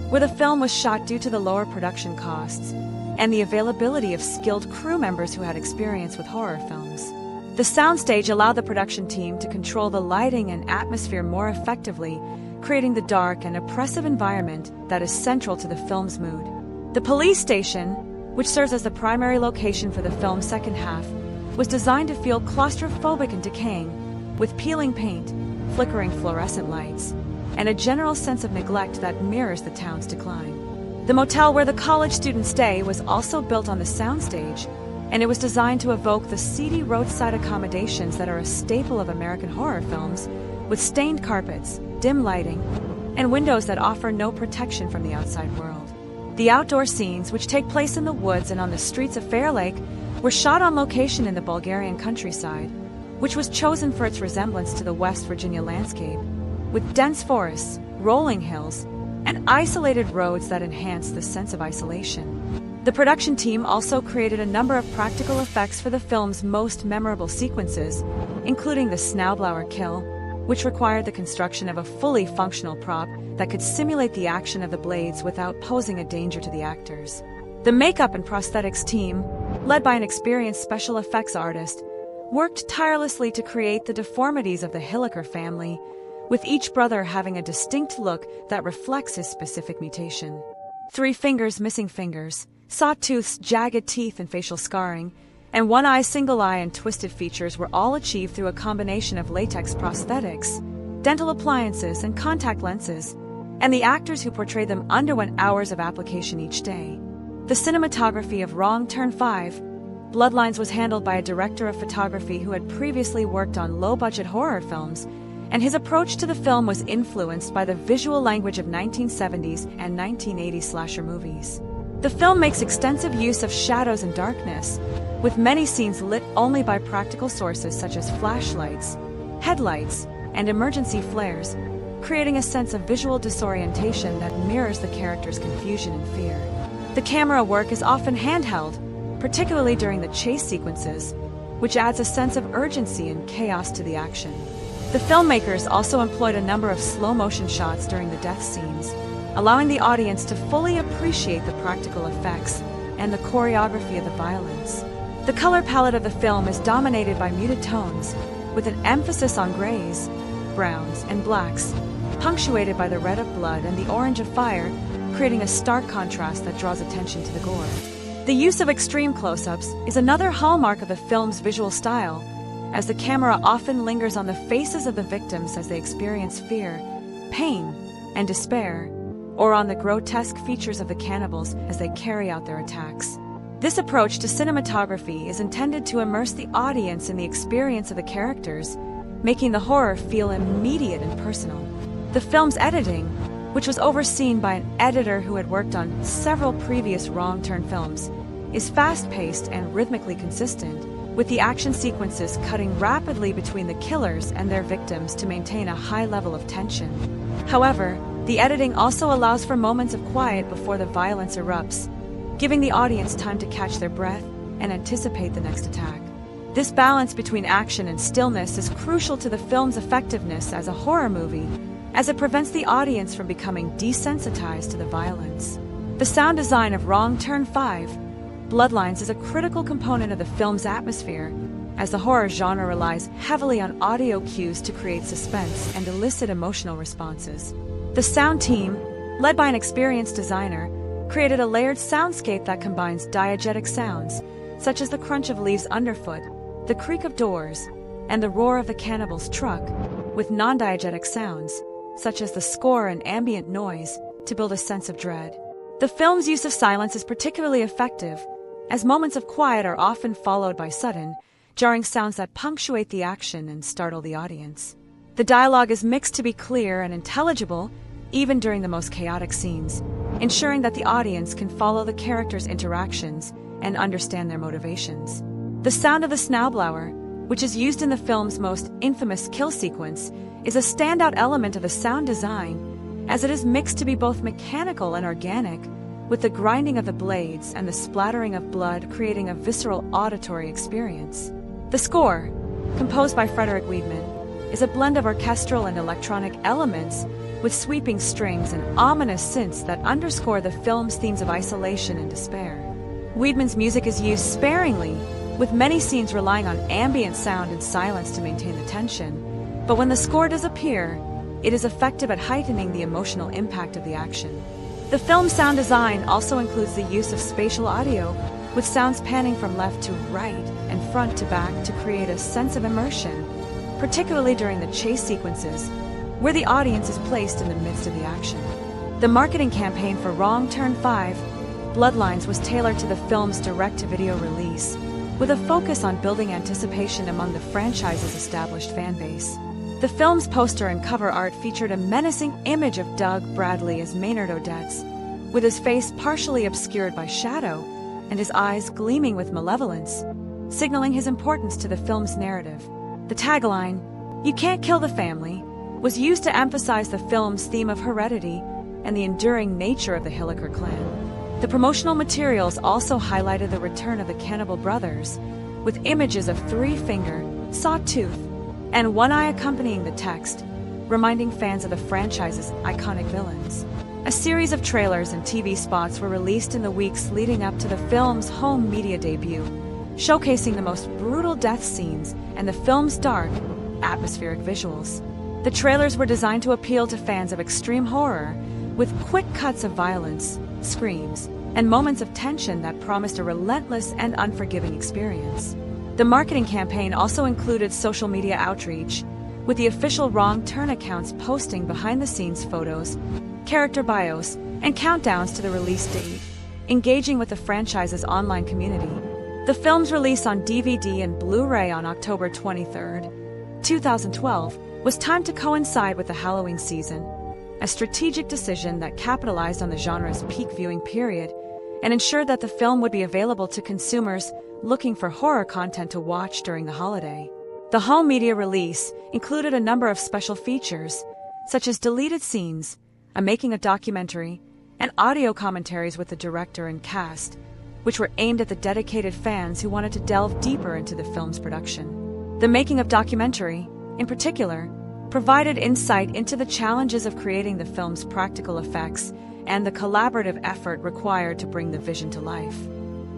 where the film was shot due to the lower production costs and the availability of skilled crew members who had experience with horror films. The soundstage allowed the production team to control the lighting and atmosphere more effectively, creating the dark and oppressive environment that is central to the film's mood. The police station, which serves as the primary location for the film's second half, was designed to feel claustrophobic and decaying, with peeling paint, flickering fluorescent lights, and a general sense of neglect that mirrors the town's decline. The motel where the college students stay was also built on the soundstage, and it was designed to evoke the seedy roadside accommodations that are a staple of American horror films, with stained carpets, dim lighting, and windows that offer no protection from the outside world. The outdoor scenes, which take place in the woods and on the streets of Fair Lake, were shot on location in the Bulgarian countryside, which was chosen for its resemblance to the West Virginia landscape, with dense forests, rolling hills, and isolated roads that enhance the sense of isolation. The production team also created a number of practical effects for the film's most memorable sequences, including the snowblower kill, which required the construction of a fully functional prop that could simulate the action of the blades without posing a danger to the actors. The makeup and prosthetics team, led by an experienced special effects artist, worked tirelessly to create the deformities of the Hilliker family, with each brother having a distinct look that reflects his specific mutation. 3 fingers missing fingers, sawtooths, jagged teeth and facial scarring, and one eye, single eye, and twisted features were all achieved through a combination of latex prosthetics, dental appliances, and contact lenses, and the actors who portrayed them underwent hours of application each day. The cinematography of Wrong Turn 5, Bloodlines was handled by a director of photography who had previously worked on low-budget horror films, and his approach to the film was influenced by the visual language of 1970s and 1980s slasher movies. The film makes extensive use of shadows and darkness, with many scenes lit only by practical sources such as flashlights, headlights, and emergency flares, creating a sense of visual disorientation that mirrors the characters' confusion and fear. The camera work is often handheld, particularly during the chase sequences, which adds a sense of urgency and chaos to the action. The filmmakers also employed a number of slow-motion shots during the death scenes, allowing the audience to fully appreciate the practical effects and the choreography of the violence. The color palette of the film is dominated by muted tones, with an emphasis on grays, browns, and blacks, punctuated by the red of blood and the orange of fire, creating a stark contrast that draws attention to the gore. The use of extreme close-ups is another hallmark of the film's visual style, as the camera often lingers on the faces of the victims as they experience fear, pain, and despair, or on the grotesque features of the cannibals as they carry out their attacks. This approach to cinematography is intended to immerse the audience in the experience of the characters, making the horror feel immediate and personal. The film's editing, which was overseen by an editor who had worked on several previous Wrong Turn films, is fast-paced and rhythmically consistent, with the action sequences cutting rapidly between the killers and their victims to maintain a high level of tension. However, the editing also allows for moments of quiet before the violence erupts, giving the audience time to catch their breath and anticipate the next attack. This balance between action and stillness is crucial to the film's effectiveness as a horror movie, as it prevents the audience from becoming desensitized to the violence. The sound design of Wrong Turn 5, Bloodlines, is a critical component of the film's atmosphere, as the horror genre relies heavily on audio cues to create suspense and elicit emotional responses. The sound team, led by an experienced designer, created a layered soundscape that combines diegetic sounds, such as the crunch of leaves underfoot, the creak of doors, and the roar of the cannibal's truck, with non-diegetic sounds, such as the score and ambient noise, to build a sense of dread. The film's use of silence is particularly effective, as moments of quiet are often followed by sudden, jarring sounds that punctuate the action and startle the audience. The dialogue is mixed to be clear and intelligible, even during the most chaotic scenes, ensuring that the audience can follow the characters' interactions and understand their motivations. The sound of the snowblower, which is used in the film's most infamous kill sequence, is a standout element of the sound design, as it is mixed to be both mechanical and organic, with the grinding of the blades and the splattering of blood creating a visceral auditory experience. The score, composed by Frederick Wiedmann, is a blend of orchestral and electronic elements, with sweeping strings and ominous synths that underscore the film's themes of isolation and despair. Wiedmann's music is used sparingly, with many scenes relying on ambient sound and silence to maintain the tension, but when the score does appear, it is effective at heightening the emotional impact of the action. The film's sound design also includes the use of spatial audio, with sounds panning from left to right and front to back to create a sense of immersion, particularly during the chase sequences, where the audience is placed in the midst of the action. The marketing campaign for Wrong Turn 5, Bloodlines, was tailored to the film's direct-to-video release, with a focus on building anticipation among the franchise's established fanbase. The film's poster and cover art featured a menacing image of Doug Bradley as Maynard Odets, with his face partially obscured by shadow and his eyes gleaming with malevolence, signaling his importance to the film's narrative. The tagline, "You can't kill the family," was used to emphasize the film's theme of heredity and the enduring nature of the Hilliker clan. The promotional materials also highlighted the return of the Cannibal Brothers, with images of three-finger, sawtooth, and one eye accompanying the text, reminding fans of the franchise's iconic villains. A series of trailers and TV spots were released in the weeks leading up to the film's home media debut, showcasing the most brutal death scenes and the film's dark, atmospheric visuals. The trailers were designed to appeal to fans of extreme horror, with quick cuts of violence, screams, and moments of tension that promised a relentless and unforgiving experience. The marketing campaign also included social media outreach, with the official Wrong Turn accounts posting behind-the-scenes photos, character bios, and countdowns to the release date, engaging with the franchise's online community. The film's release on DVD and Blu-ray on October 23, 2012, was timed to coincide with the Halloween season, a strategic decision that capitalized on the genre's peak viewing period and ensured that the film would be available to consumers looking for horror content to watch during the holiday. The home media release included a number of special features, such as deleted scenes, a making-of documentary, and audio commentaries with the director and cast, which were aimed at the dedicated fans who wanted to delve deeper into the film's production. The making-of documentary, in particular, provided insight into the challenges of creating the film's practical effects and the collaborative effort required to bring the vision to life.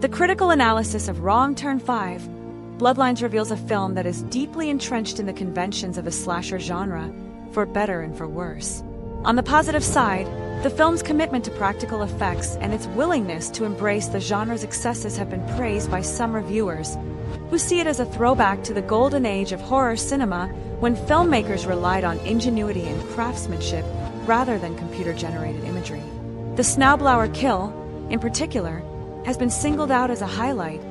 The critical analysis of Wrong Turn 5, Bloodlines reveals a film that is deeply entrenched in the conventions of the slasher genre, for better and for worse. On the positive side, the film's commitment to practical effects and its willingness to embrace the genre's excesses have been praised by some reviewers, who see it as a throwback to the golden age of horror cinema when filmmakers relied on ingenuity and craftsmanship rather than computer-generated imagery. The Snowblower kill, in particular, has been singled out as a highlight,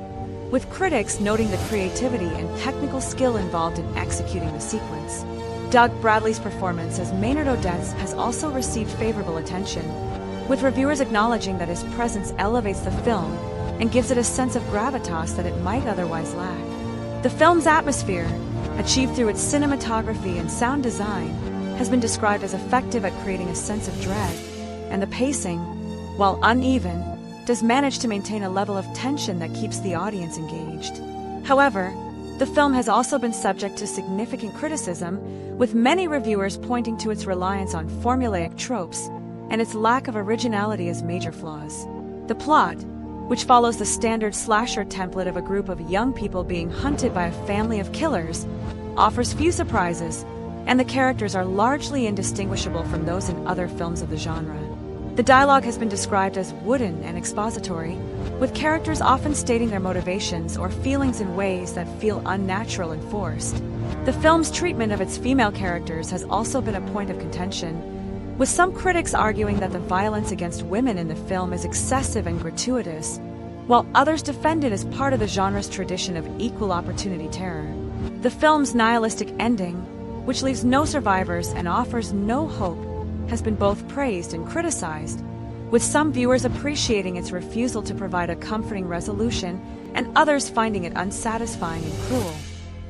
with critics noting the creativity and technical skill involved in executing the sequence. Doug Bradley's performance as Maynard Odets has also received favorable attention, with reviewers acknowledging that his presence elevates the film and gives it a sense of gravitas that it might otherwise lack. The film's atmosphere, achieved through its cinematography and sound design, has been described as effective at creating a sense of dread, and the pacing, while uneven, does manage to maintain a level of tension that keeps the audience engaged. However, the film has also been subject to significant criticism, with many reviewers pointing to its reliance on formulaic tropes and its lack of originality as major flaws. The plot, which follows the standard slasher template of a group of young people being hunted by a family of killers, offers few surprises, and the characters are largely indistinguishable from those in other films of the genre. The dialogue has been described as wooden and expository, with characters often stating their motivations or feelings in ways that feel unnatural and forced. The film's treatment of its female characters has also been a point of contention, with some critics arguing that the violence against women in the film is excessive and gratuitous, while others defend it as part of the genre's tradition of equal opportunity terror. The film's nihilistic ending, which leaves no survivors and offers no hope, has been both praised and criticized, with some viewers appreciating its refusal to provide a comforting resolution and others finding it unsatisfying and cruel.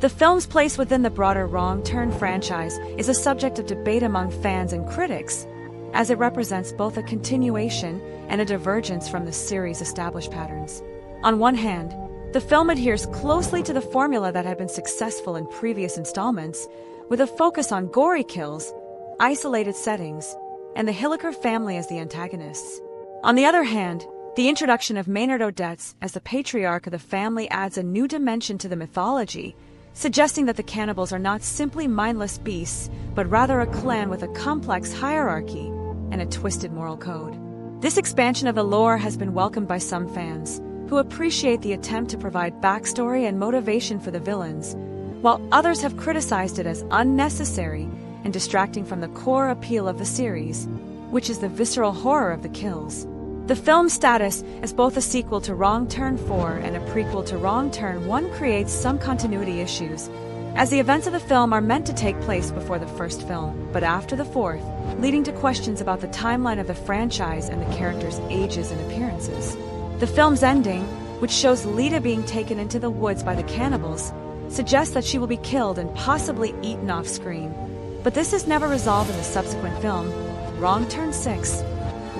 The film's place within the broader Wrong Turn franchise is a subject of debate among fans and critics, as it represents both a continuation and a divergence from the series' established patterns. On one hand, the film adheres closely to the formula that had been successful in previous installments, with a focus on gory kills, isolated settings, and the Hilliker family as the antagonists. On the other hand, the introduction of Maynard Odets as the patriarch of the family adds a new dimension to the mythology, suggesting that the cannibals are not simply mindless beasts, but rather a clan with a complex hierarchy and a twisted moral code. This expansion of the lore has been welcomed by some fans, who appreciate the attempt to provide backstory and motivation for the villains, while others have criticized it as unnecessary and distracting from the core appeal of the series, which is the visceral horror of the kills. The film's status as both a sequel to Wrong Turn 4 and a prequel to Wrong Turn 1 creates some continuity issues, as the events of the film are meant to take place before the first film, but after the fourth, leading to questions about the timeline of the franchise and the characters' ages and appearances. The film's ending, which shows Lita being taken into the woods by the cannibals, suggests that she will be killed and possibly eaten off-screen, but this is never resolved in the subsequent film, Wrong Turn 6,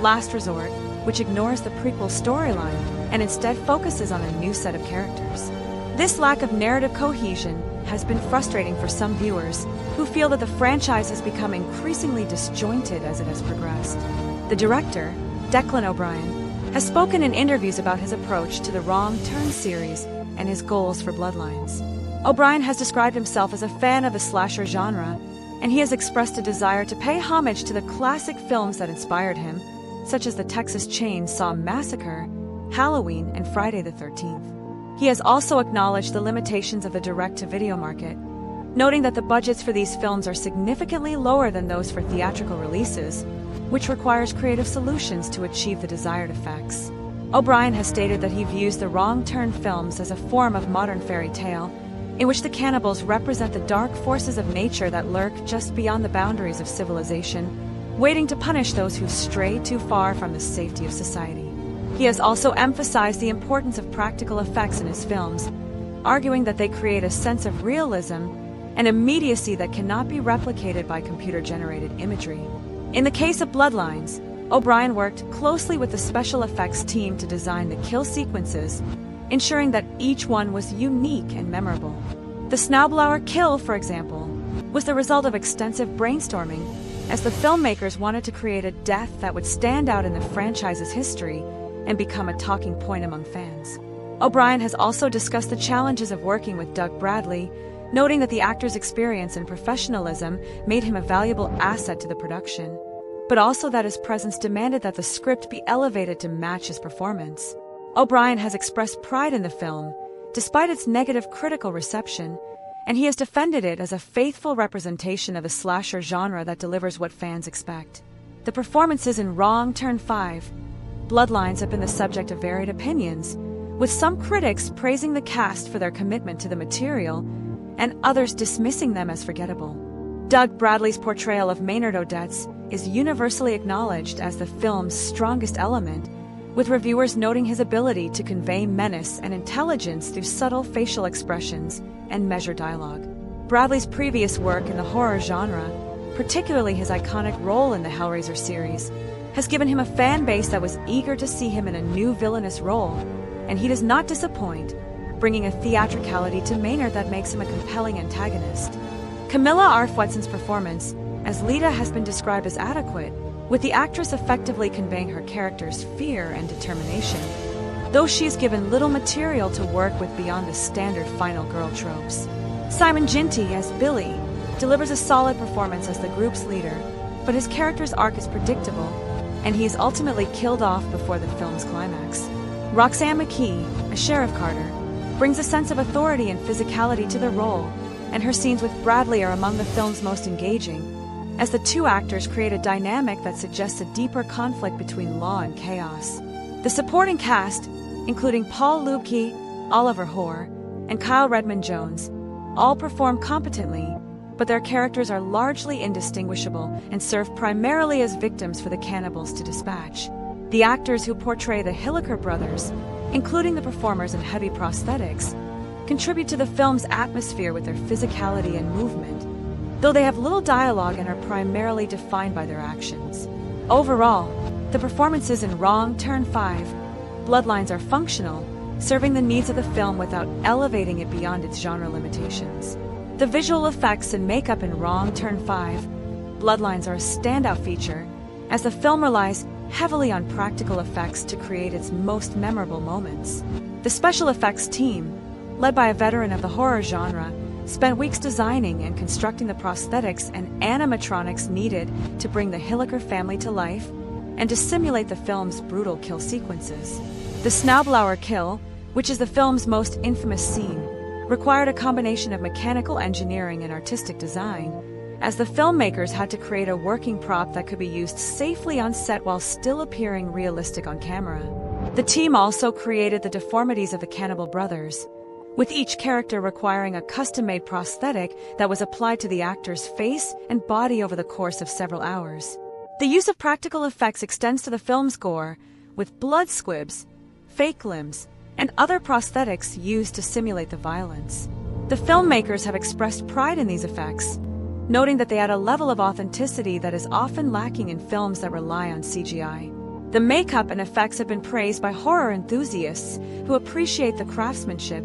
Last Resort, which ignores the prequel storyline and instead focuses on a new set of characters. This lack of narrative cohesion has been frustrating for some viewers who feel that the franchise has become increasingly disjointed as it has progressed. The director, Declan O'Brien, has spoken in interviews about his approach to the Wrong Turn series and his goals for Bloodlines. O'Brien has described himself as a fan of the slasher genre, and he has expressed a desire to pay homage to the classic films that inspired him, such as the Texas Chainsaw Massacre, Halloween, and Friday the 13th. He has also acknowledged the limitations of the direct-to-video market, noting that the budgets for these films are significantly lower than those for theatrical releases, which requires creative solutions to achieve the desired effects. O'Brien has stated that he views the Wrong Turn films as a form of modern fairy tale, in which the cannibals represent the dark forces of nature that lurk just beyond the boundaries of civilization, waiting to punish those who stray too far from the safety of society. He has also emphasized the importance of practical effects in his films, arguing that they create a sense of realism and immediacy that cannot be replicated by computer-generated imagery. In the case of Bloodlines, O'Brien worked closely with the special effects team to design the kill sequences, ensuring that each one was unique and memorable. The Snowblower kill, for example, was the result of extensive brainstorming, as the filmmakers wanted to create a death that would stand out in the franchise's history and become a talking point among fans. O'Brien has also discussed the challenges of working with Doug Bradley, noting that the actor's experience and professionalism made him a valuable asset to the production, but also that his presence demanded that the script be elevated to match his performance. O'Brien has expressed pride in the film, despite its negative critical reception, and he has defended it as a faithful representation of a slasher genre that delivers what fans expect. The performances in Wrong Turn 5, Bloodlines have been the subject of varied opinions, with some critics praising the cast for their commitment to the material and others dismissing them as forgettable. Doug Bradley's portrayal of Maynard Odets is universally acknowledged as the film's strongest element, with reviewers noting his ability to convey menace and intelligence through subtle facial expressions and measured dialogue. Bradley's previous work in the horror genre, particularly his iconic role in the Hellraiser series, has given him a fan base that was eager to see him in a new villainous role, and he does not disappoint, bringing a theatricality to Maynard that makes him a compelling antagonist. Camilla Arfwedson's performance as Lita has been described as adequate, with the actress effectively conveying her character's fear and determination, though she is given little material to work with beyond the standard final girl tropes. Simon Ginty as Billy delivers a solid performance as the group's leader, but his character's arc is predictable, and he is ultimately killed off before the film's climax. Roxanne McKee, as Sheriff Carter, brings a sense of authority and physicality to the role, and her scenes with Bradley are among the film's most engaging, as the two actors create a dynamic that suggests a deeper conflict between law and chaos. The supporting cast, including Paul Lubke, Oliver Hoare, and Kyle Redmond Jones, all perform competently, but their characters are largely indistinguishable and serve primarily as victims for the cannibals to dispatch. The actors who portray the Hilliker brothers, including the performers in heavy prosthetics, contribute to the film's atmosphere with their physicality and movement, though they have little dialogue and are primarily defined by their actions. Overall, the performances in Wrong Turn 5, Bloodlines are functional, serving the needs of the film without elevating it beyond its genre limitations. The visual effects and makeup in Wrong Turn 5, Bloodlines are a standout feature, as the film relies heavily on practical effects to create its most memorable moments. The special effects team, led by a veteran of the horror genre, spent weeks designing and constructing the prosthetics and animatronics needed to bring the Hilliker family to life and to simulate the film's brutal kill sequences. The Snowblower kill, which is the film's most infamous scene, required a combination of mechanical engineering and artistic design, as the filmmakers had to create a working prop that could be used safely on set while still appearing realistic on camera. The team also created the deformities of the cannibal brothers, with each character requiring a custom-made prosthetic that was applied to the actor's face and body over the course of several hours. The use of practical effects extends to the film's gore, with blood squibs, fake limbs, and other prosthetics used to simulate the violence. The filmmakers have expressed pride in these effects, noting that they add a level of authenticity that is often lacking in films that rely on CGI. The makeup and effects have been praised by horror enthusiasts who appreciate the craftsmanship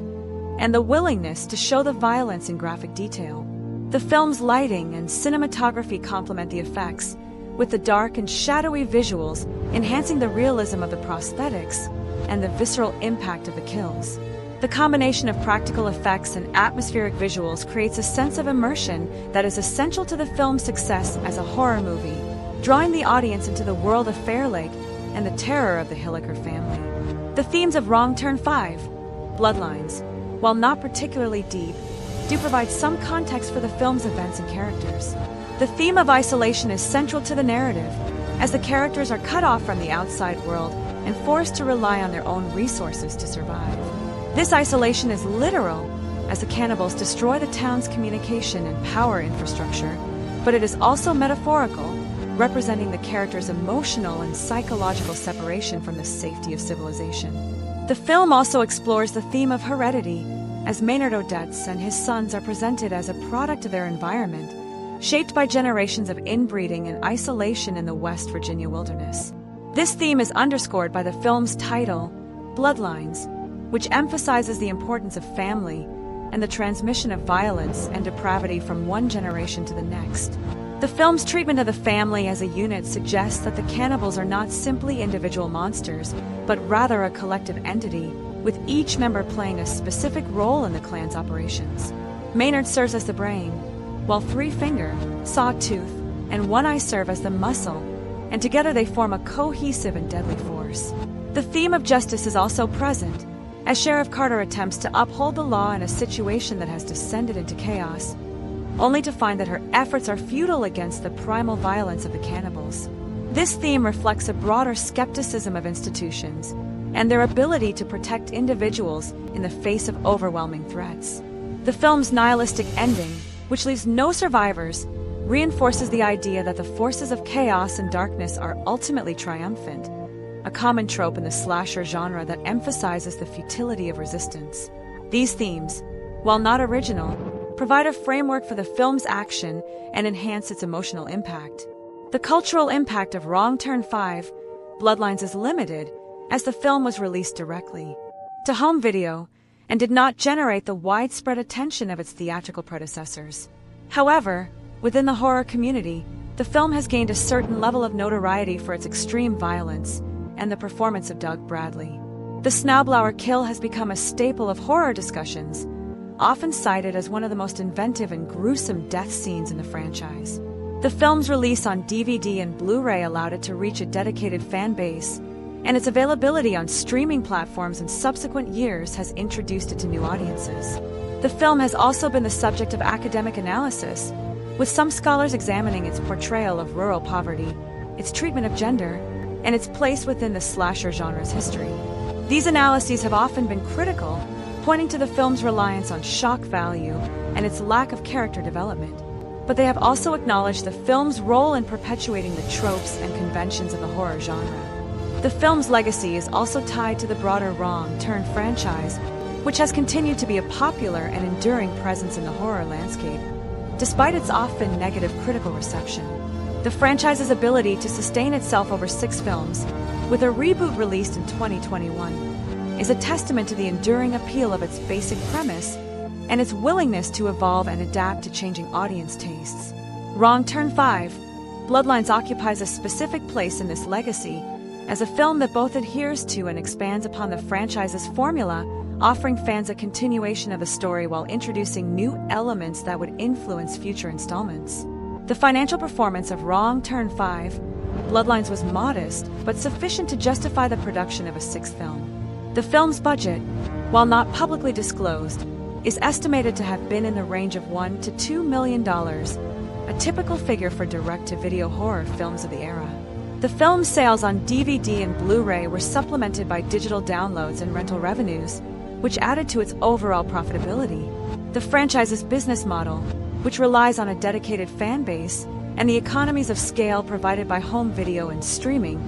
and the willingness to show the violence in graphic detail. The film's lighting and cinematography complement the effects, with the dark and shadowy visuals enhancing the realism of the prosthetics and the visceral impact of the kills. The combination of practical effects and atmospheric visuals creates a sense of immersion that is essential to the film's success as a horror movie, drawing the audience into the world of Fair Lake and the terror of the Hilliker family. The themes of Wrong Turn 5, Bloodlines, while not particularly deep, do provide some context for the film's events and characters. The theme of isolation is central to the narrative, as the characters are cut off from the outside world and forced to rely on their own resources to survive. This isolation is literal, as the cannibals destroy the town's communication and power infrastructure, but it is also metaphorical, representing the characters' emotional and psychological separation from the safety of civilization. The film also explores the theme of heredity, as Maynard Odets and his sons are presented as a product of their environment, shaped by generations of inbreeding and isolation in the West Virginia wilderness. This theme is underscored by the film's title, Bloodlines, which emphasizes the importance of family and the transmission of violence and depravity from one generation to the next. The film's treatment of the family as a unit suggests that the cannibals are not simply individual monsters, but rather a collective entity, with each member playing a specific role in the clan's operations. Maynard serves as the brain, while Three Finger, Sawtooth, and One Eye serve as the muscle, and together they form a cohesive and deadly force. The theme of justice is also present, as Sheriff Carter attempts to uphold the law in a situation that has descended into chaos, only to find that her efforts are futile against the primal violence of the cannibals. This theme reflects a broader skepticism of institutions and their ability to protect individuals in the face of overwhelming threats. The film's nihilistic ending, which leaves no survivors, reinforces the idea that the forces of chaos and darkness are ultimately triumphant, a common trope in the slasher genre that emphasizes the futility of resistance. These themes, while not original, provide a framework for the film's action and enhance its emotional impact. The cultural impact of Wrong Turn 5, Bloodlines is limited, as the film was released directly to home video and did not generate the widespread attention of its theatrical predecessors. However, within the horror community, the film has gained a certain level of notoriety for its extreme violence and the performance of Doug Bradley. The Snowblower kill has become a staple of horror discussions, often cited as one of the most inventive and gruesome death scenes in the franchise. The film's release on DVD and Blu-ray allowed it to reach a dedicated fan base, and its availability on streaming platforms in subsequent years has introduced it to new audiences. The film has also been the subject of academic analysis, with some scholars examining its portrayal of rural poverty, its treatment of gender, and its place within the slasher genre's history. These analyses have often been critical, pointing to the film's reliance on shock value and its lack of character development. But they have also acknowledged the film's role in perpetuating the tropes and conventions of the horror genre. The film's legacy is also tied to the broader Wrong Turn franchise, which has continued to be a popular and enduring presence in the horror landscape, despite its often negative critical reception. The franchise's ability to sustain itself over 6 films, with a reboot released in 2021, is a testament to the enduring appeal of its basic premise and its willingness to evolve and adapt to changing audience tastes. Wrong Turn 5, Bloodlines occupies a specific place in this legacy as a film that both adheres to and expands upon the franchise's formula, offering fans a continuation of the story while introducing new elements that would influence future installments. The financial performance of Wrong Turn 5, Bloodlines was modest, but sufficient to justify the production of a 6th film. The film's budget, while not publicly disclosed, is estimated to have been in the range of $1 to $2 million, a typical figure for direct-to-video horror films of the era. The film's sales on DVD and Blu-ray were supplemented by digital downloads and rental revenues, which added to its overall profitability. The franchise's business model, which relies on a dedicated fan base and the economies of scale provided by home video and streaming,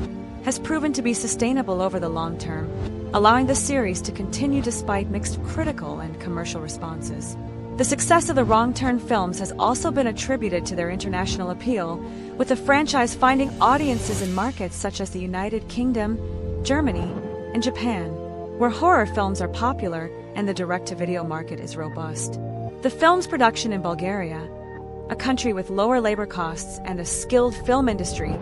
has proven to be sustainable over the long term, allowing the series to continue despite mixed critical and commercial responses. The success of the Wrong Turn films has also been attributed to their international appeal, with the franchise finding audiences in markets such as the United Kingdom, Germany, and Japan, where horror films are popular and the direct-to-video market is robust. The film's production in Bulgaria, a country with lower labor costs and a skilled film industry,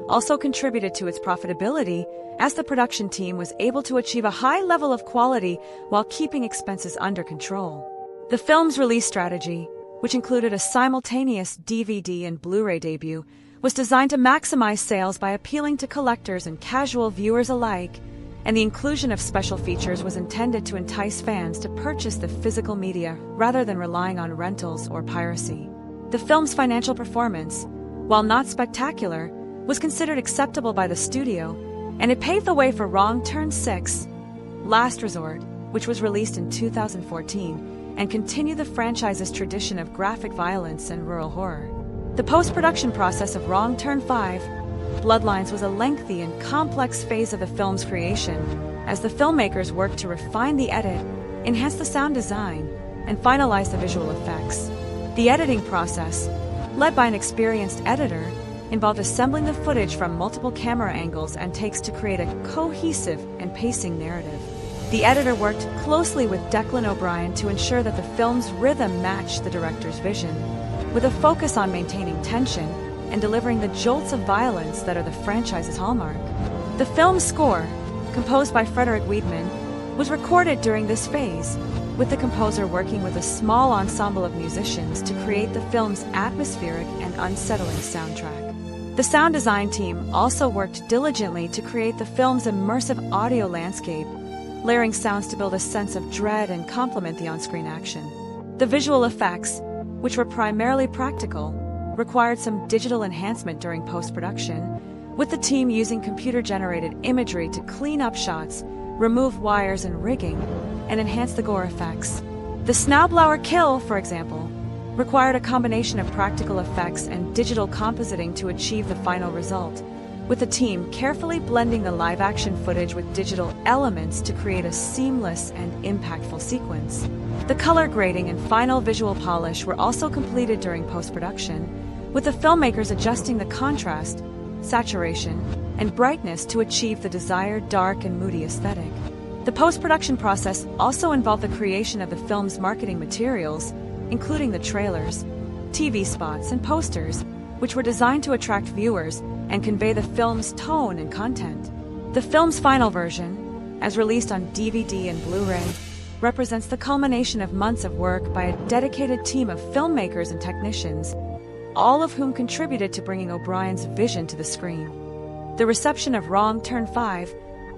also contributed to its profitability, as the production team was able to achieve a high level of quality while keeping expenses under control. The film's release strategy, which included a simultaneous DVD and Blu-ray debut, was designed to maximize sales by appealing to collectors and casual viewers alike, and the inclusion of special features was intended to entice fans to purchase the physical media rather than relying on rentals or piracy. The film's financial performance, while not spectacular, was considered acceptable by the studio, and it paved the way for Wrong Turn 6, Last Resort, which was released in 2014, and continued the franchise's tradition of graphic violence and rural horror. The post-production process of Wrong Turn 5, Bloodlines, was a lengthy and complex phase of the film's creation, as the filmmakers worked to refine the edit, enhance the sound design, and finalize the visual effects. The editing process, led by an experienced editor, involved assembling the footage from multiple camera angles and takes to create a cohesive and pacing narrative. The editor worked closely with Declan O'Brien to ensure that the film's rhythm matched the director's vision, with a focus on maintaining tension and delivering the jolts of violence that are the franchise's hallmark. The film's score, composed by Frederick Wiedemann, was recorded during this phase, with the composer working with a small ensemble of musicians to create the film's atmospheric and unsettling soundtrack. The sound design team also worked diligently to create the film's immersive audio landscape, layering sounds to build a sense of dread and complement the on-screen action. The visual effects, which were primarily practical, required some digital enhancement during post-production, with the team using computer-generated imagery to clean up shots, remove wires and rigging, and enhance the gore effects. The Snowblower kill, for example, required a combination of practical effects and digital compositing to achieve the final result, with the team carefully blending the live-action footage with digital elements to create a seamless and impactful sequence. The color grading and final visual polish were also completed during post-production, with the filmmakers adjusting the contrast, saturation, and brightness to achieve the desired dark and moody aesthetic. The post-production process also involved the creation of the film's marketing materials, including the trailers, TV spots, and posters, which were designed to attract viewers and convey the film's tone and content. The film's final version, as released on DVD and Blu-ray, represents the culmination of months of work by a dedicated team of filmmakers and technicians, all of whom contributed to bringing O'Brien's vision to the screen. The reception of Wrong Turn 5,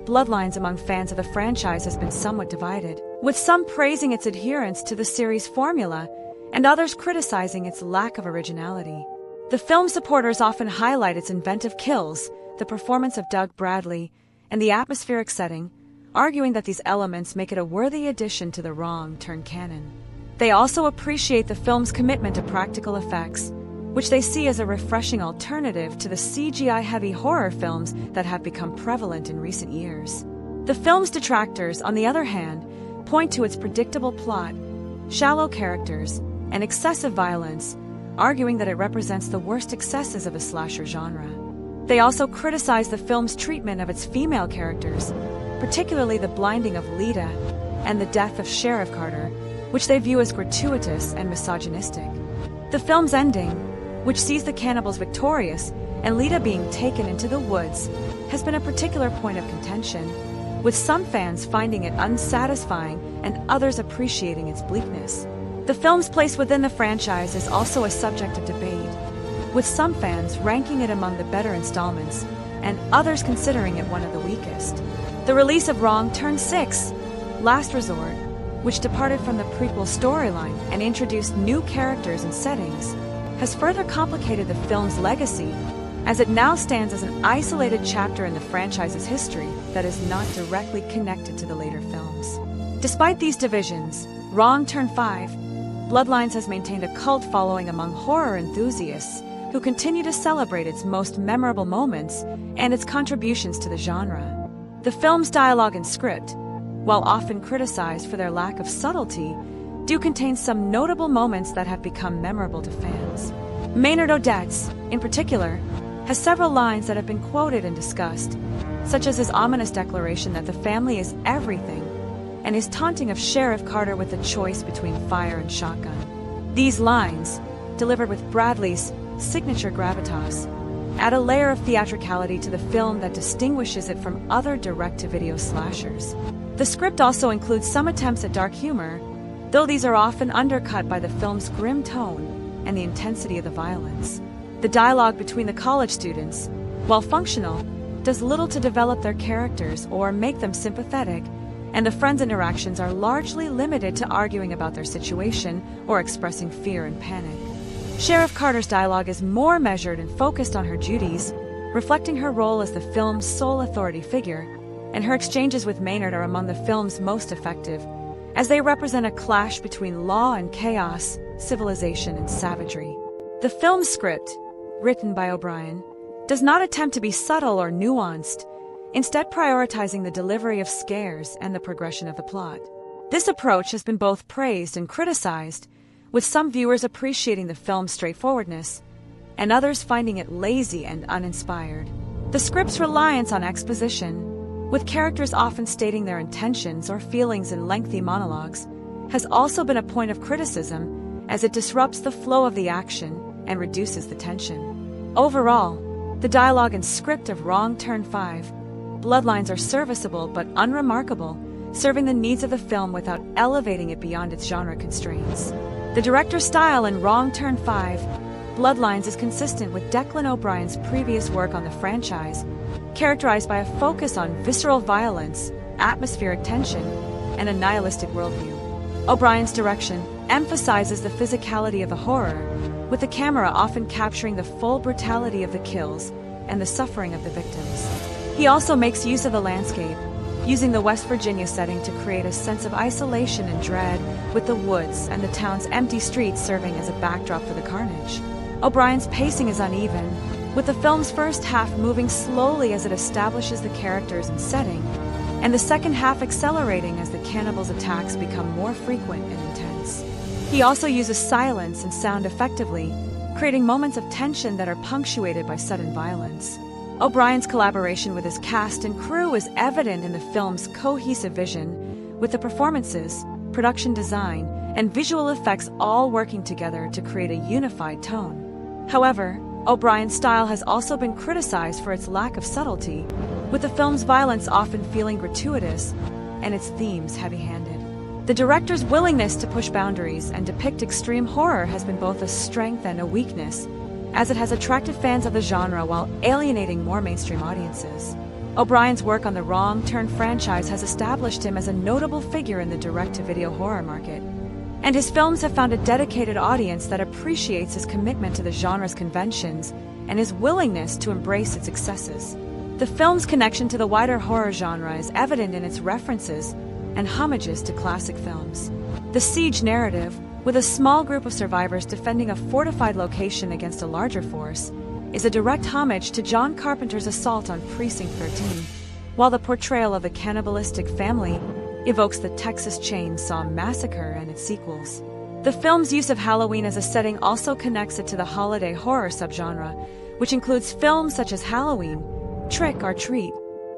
Bloodlines among fans of the franchise has been somewhat divided, with some praising its adherence to the series' formula and others criticizing its lack of originality. The film supporters often highlight its inventive kills, the performance of Doug Bradley, and the atmospheric setting, arguing that these elements make it a worthy addition to the Wrong Turn canon. They also appreciate the film's commitment to practical effects, which they see as a refreshing alternative to the CGI-heavy horror films that have become prevalent in recent years. The film's detractors, on the other hand, point to its predictable plot, shallow characters, and excessive violence, arguing that it represents the worst excesses of the slasher genre. They also criticize the film's treatment of its female characters, particularly the blinding of Lita and the death of Sheriff Carter, which they view as gratuitous and misogynistic. The film's ending, which sees the cannibals victorious and Lita being taken into the woods, has been a particular point of contention, with some fans finding it unsatisfying and others appreciating its bleakness. The film's place within the franchise is also a subject of debate, with some fans ranking it among the better installments and others considering it one of the weakest. The release of Wrong Turn 6, Last Resort, which departed from the prequel storyline and introduced new characters and settings, has further complicated the film's legacy, as it now stands as an isolated chapter in the franchise's history that is not directly connected to the later films. Despite these divisions, Wrong Turn 5, Bloodlines has maintained a cult following among horror enthusiasts who continue to celebrate its most memorable moments and its contributions to the genre. The film's dialogue and script, while often criticized for their lack of subtlety, do contain some notable moments that have become memorable to fans. Maynard Odets, in particular, has several lines that have been quoted and discussed, such as his ominous declaration that the family is everything, and his taunting of Sheriff Carter with the choice between fire and shotgun. These lines, delivered with Bradley's signature gravitas, add a layer of theatricality to the film that distinguishes it from other direct-to-video slashers. The script also includes some attempts at dark humor, though these are often undercut by the film's grim tone and the intensity of the violence. The dialogue between the college students, while functional, does little to develop their characters or make them sympathetic, and the friends' interactions are largely limited to arguing about their situation or expressing fear and panic. Sheriff Carter's dialogue is more measured and focused on her duties, reflecting her role as the film's sole authority figure, and her exchanges with Maynard are among the film's most effective, as they represent a clash between law and chaos, civilization and savagery. The film's script, written by O'Brien, does not attempt to be subtle or nuanced, instead prioritizing the delivery of scares and the progression of the plot. This approach has been both praised and criticized, with some viewers appreciating the film's straightforwardness, and others finding it lazy and uninspired. The script's reliance on exposition, with characters often stating their intentions or feelings in lengthy monologues, has also been a point of criticism, as it disrupts the flow of the action and reduces the tension. Overall, the dialogue and script of Wrong Turn 5, Bloodlines are serviceable but unremarkable, serving the needs of the film without elevating it beyond its genre constraints. The director's style in Wrong Turn 5, Bloodlines is consistent with Declan O'Brien's previous work on the franchise, characterized by a focus on visceral violence, atmospheric tension, and a nihilistic worldview. O'Brien's direction emphasizes the physicality of the horror, with the camera often capturing the full brutality of the kills and the suffering of the victims. He also makes use of the landscape, using the West Virginia setting to create a sense of isolation and dread, with the woods and the town's empty streets serving as a backdrop for the carnage. O'Brien's pacing is uneven, with the film's first half moving slowly as it establishes the characters and setting, and the second half accelerating as the cannibals' attacks become more frequent and intense. He also uses silence and sound effectively, creating moments of tension that are punctuated by sudden violence. O'Brien's collaboration with his cast and crew is evident in the film's cohesive vision, with the performances, production design, and visual effects all working together to create a unified tone. However, O'Brien's style has also been criticized for its lack of subtlety, with the film's violence often feeling gratuitous and its themes heavy-handed. The director's willingness to push boundaries and depict extreme horror has been both a strength and a weakness, as it has attracted fans of the genre while alienating more mainstream audiences. O'Brien's work on the Wrong Turn franchise has established him as a notable figure in the direct-to-video horror market, and his films have found a dedicated audience that appreciates his commitment to the genre's conventions and his willingness to embrace its excesses. The film's connection to the wider horror genre is evident in its references and homages to classic films. The siege narrative, with a small group of survivors defending a fortified location against a larger force, is a direct homage to John Carpenter's assault on Precinct 13, while the portrayal of the cannibalistic family evokes the Texas Chainsaw Massacre and its sequels. The film's use of Halloween as a setting also connects it to the holiday horror subgenre, which includes films such as Halloween, Trick or Treat,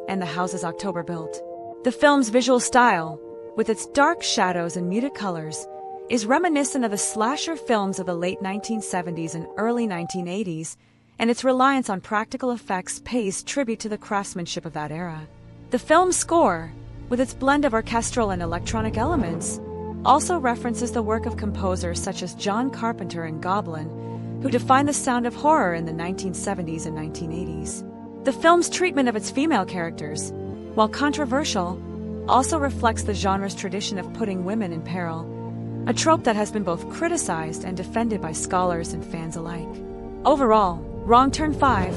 and The Houses October Built. The film's visual style, with its dark shadows and muted colors, is reminiscent of the slasher films of the late 1970s and early 1980s, and its reliance on practical effects pays tribute to the craftsmanship of that era. The film's score, with its blend of orchestral and electronic elements, also references the work of composers such as John Carpenter and Goblin, who defined the sound of horror in the 1970s and 1980s. The film's treatment of its female characters, while controversial, also reflects the genre's tradition of putting women in peril, a trope that has been both criticized and defended by scholars and fans alike. Overall, Wrong Turn 5: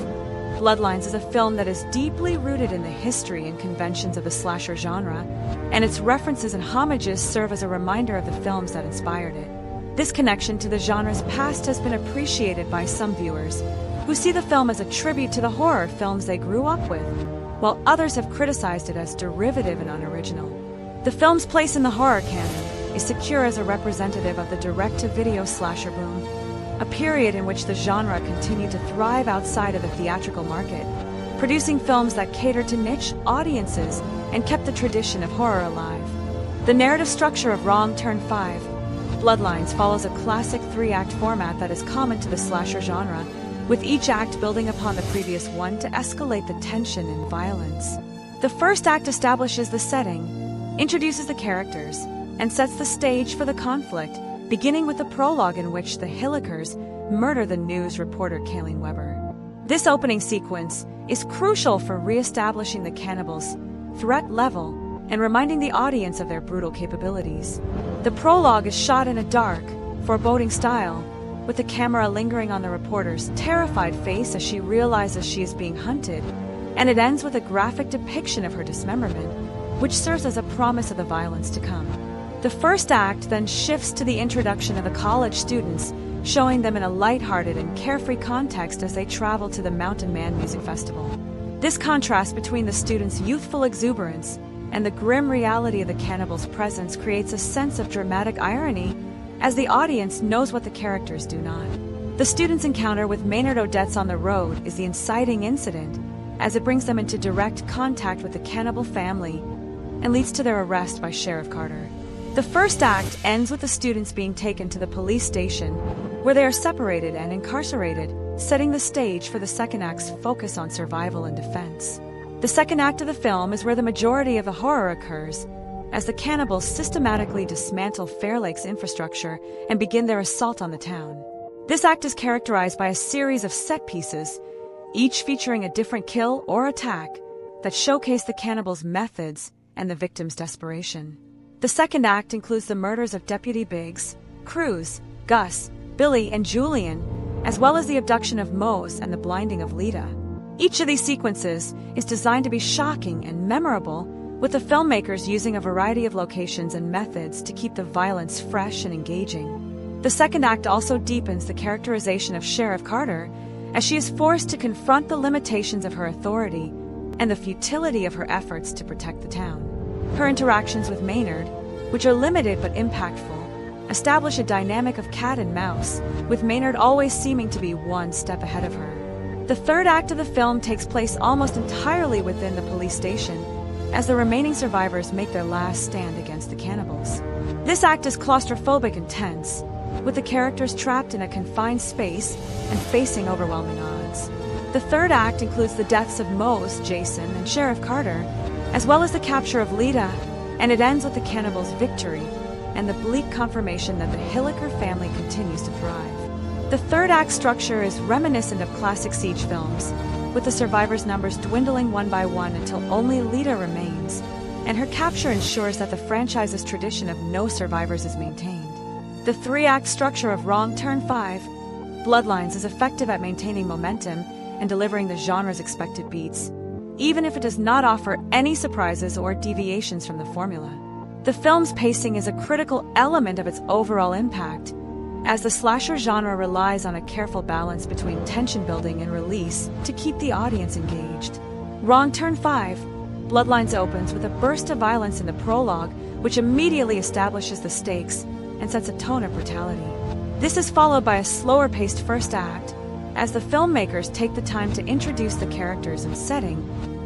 Bloodlines is a film that is deeply rooted in the history and conventions of the slasher genre, and its references and homages serve as a reminder of the films that inspired it. This connection to the genre's past has been appreciated by some viewers, who see the film as a tribute to the horror films they grew up with, while others have criticized it as derivative and unoriginal. The film's place in the horror canon is secure as a representative of the direct-to-video slasher boom, a period in which the genre continued to thrive outside of the theatrical market, producing films that catered to niche audiences and kept the tradition of horror alive. The narrative structure of Wrong Turn 5: Bloodlines follows a classic 3-act format that is common to the slasher genre, with each act building upon the previous one to escalate the tension and violence. The first act establishes the setting, introduces the characters, and sets the stage for the conflict, beginning with the prologue in which the Hillikers murder the news reporter Kayleen Weber. This opening sequence is crucial for re-establishing the cannibals' threat level and reminding the audience of their brutal capabilities. The prologue is shot in a dark, foreboding style, with the camera lingering on the reporter's terrified face as she realizes she is being hunted, and it ends with a graphic depiction of her dismemberment, which serves as a promise of the violence to come. The first act then shifts to the introduction of the college students, showing them in a lighthearted and carefree context as they travel to the Mountain Man Music Festival. This contrast between the students' youthful exuberance and the grim reality of the cannibals' presence creates a sense of dramatic irony, as the audience knows what the characters do not. The students' encounter with Maynard Odets on the road is the inciting incident, as it brings them into direct contact with the cannibal family and leads to their arrest by Sheriff Carter. The first act ends with the students being taken to the police station, where they are separated and incarcerated, setting the stage for the second act's focus on survival and defense. The second act of the film is where the majority of the horror occurs, as the cannibals systematically dismantle Fair Lake's infrastructure and begin their assault on the town. This act is characterized by a series of set pieces, each featuring a different kill or attack, that showcase the cannibals' methods and the victims' desperation. The second act includes the murders of Deputy Biggs, Cruz, Gus, Billy, and Julian, as well as the abduction of Mose and the blinding of Lita. Each of these sequences is designed to be shocking and memorable, with the filmmakers using a variety of locations and methods to keep the violence fresh and engaging. The second act also deepens the characterization of Sheriff Carter, as she is forced to confront the limitations of her authority and the futility of her efforts to protect the town. Her interactions with Maynard, which are limited but impactful, establish a dynamic of cat and mouse, with Maynard always seeming to be one step ahead of her. The third act of the film takes place almost entirely within the police station, as the remaining survivors make their last stand against the cannibals. This act is claustrophobic and tense, with the characters trapped in a confined space and facing overwhelming odds. The third act includes the deaths of Mose, Jason, and Sheriff Carter, as well as the capture of Lita, and it ends with the cannibals' victory and the bleak confirmation that the Hilliker family continues to thrive. The third act structure is reminiscent of classic siege films, with the survivors' numbers dwindling one by one until only Lita remains, and her capture ensures that the franchise's tradition of no survivors is maintained. The 3-act structure of Wrong Turn 5: Bloodlines is effective at maintaining momentum and delivering the genre's expected beats, even if it does not offer any surprises or deviations from the formula. The film's pacing is a critical element of its overall impact, as the slasher genre relies on a careful balance between tension building and release to keep the audience engaged. Wrong Turn 5: Bloodlines opens with a burst of violence in the prologue, which immediately establishes the stakes and sets a tone of brutality. This is followed by a slower-paced first act, as the filmmakers take the time to introduce the characters and setting,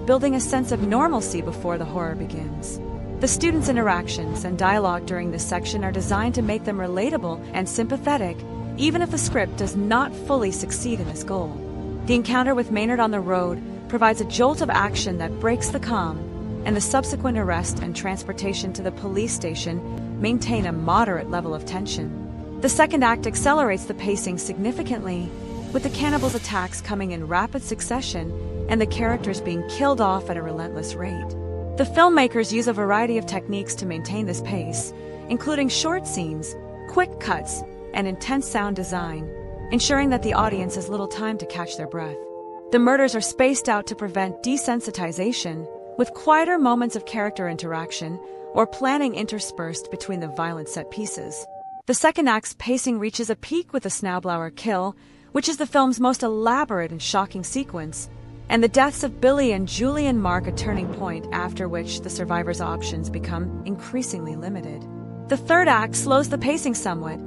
building a sense of normalcy before the horror begins. The students' interactions and dialogue during this section are designed to make them relatable and sympathetic, even if the script does not fully succeed in this goal. The encounter with Maynard on the road provides a jolt of action that breaks the calm, and the subsequent arrest and transportation to the police station maintain a moderate level of tension. The second act accelerates the pacing significantly, with the cannibals' attacks coming in rapid succession and the characters being killed off at a relentless rate. The filmmakers use a variety of techniques to maintain this pace, including short scenes, quick cuts, and intense sound design, ensuring that the audience has little time to catch their breath. The murders are spaced out to prevent desensitization, with quieter moments of character interaction or planning interspersed between the violent set pieces. The second act's pacing reaches a peak with the Snowblower kill, which is the film's most elaborate and shocking sequence, and the deaths of Billy and Julian mark a turning point after which the survivors' options become increasingly limited. The third act slows the pacing somewhat,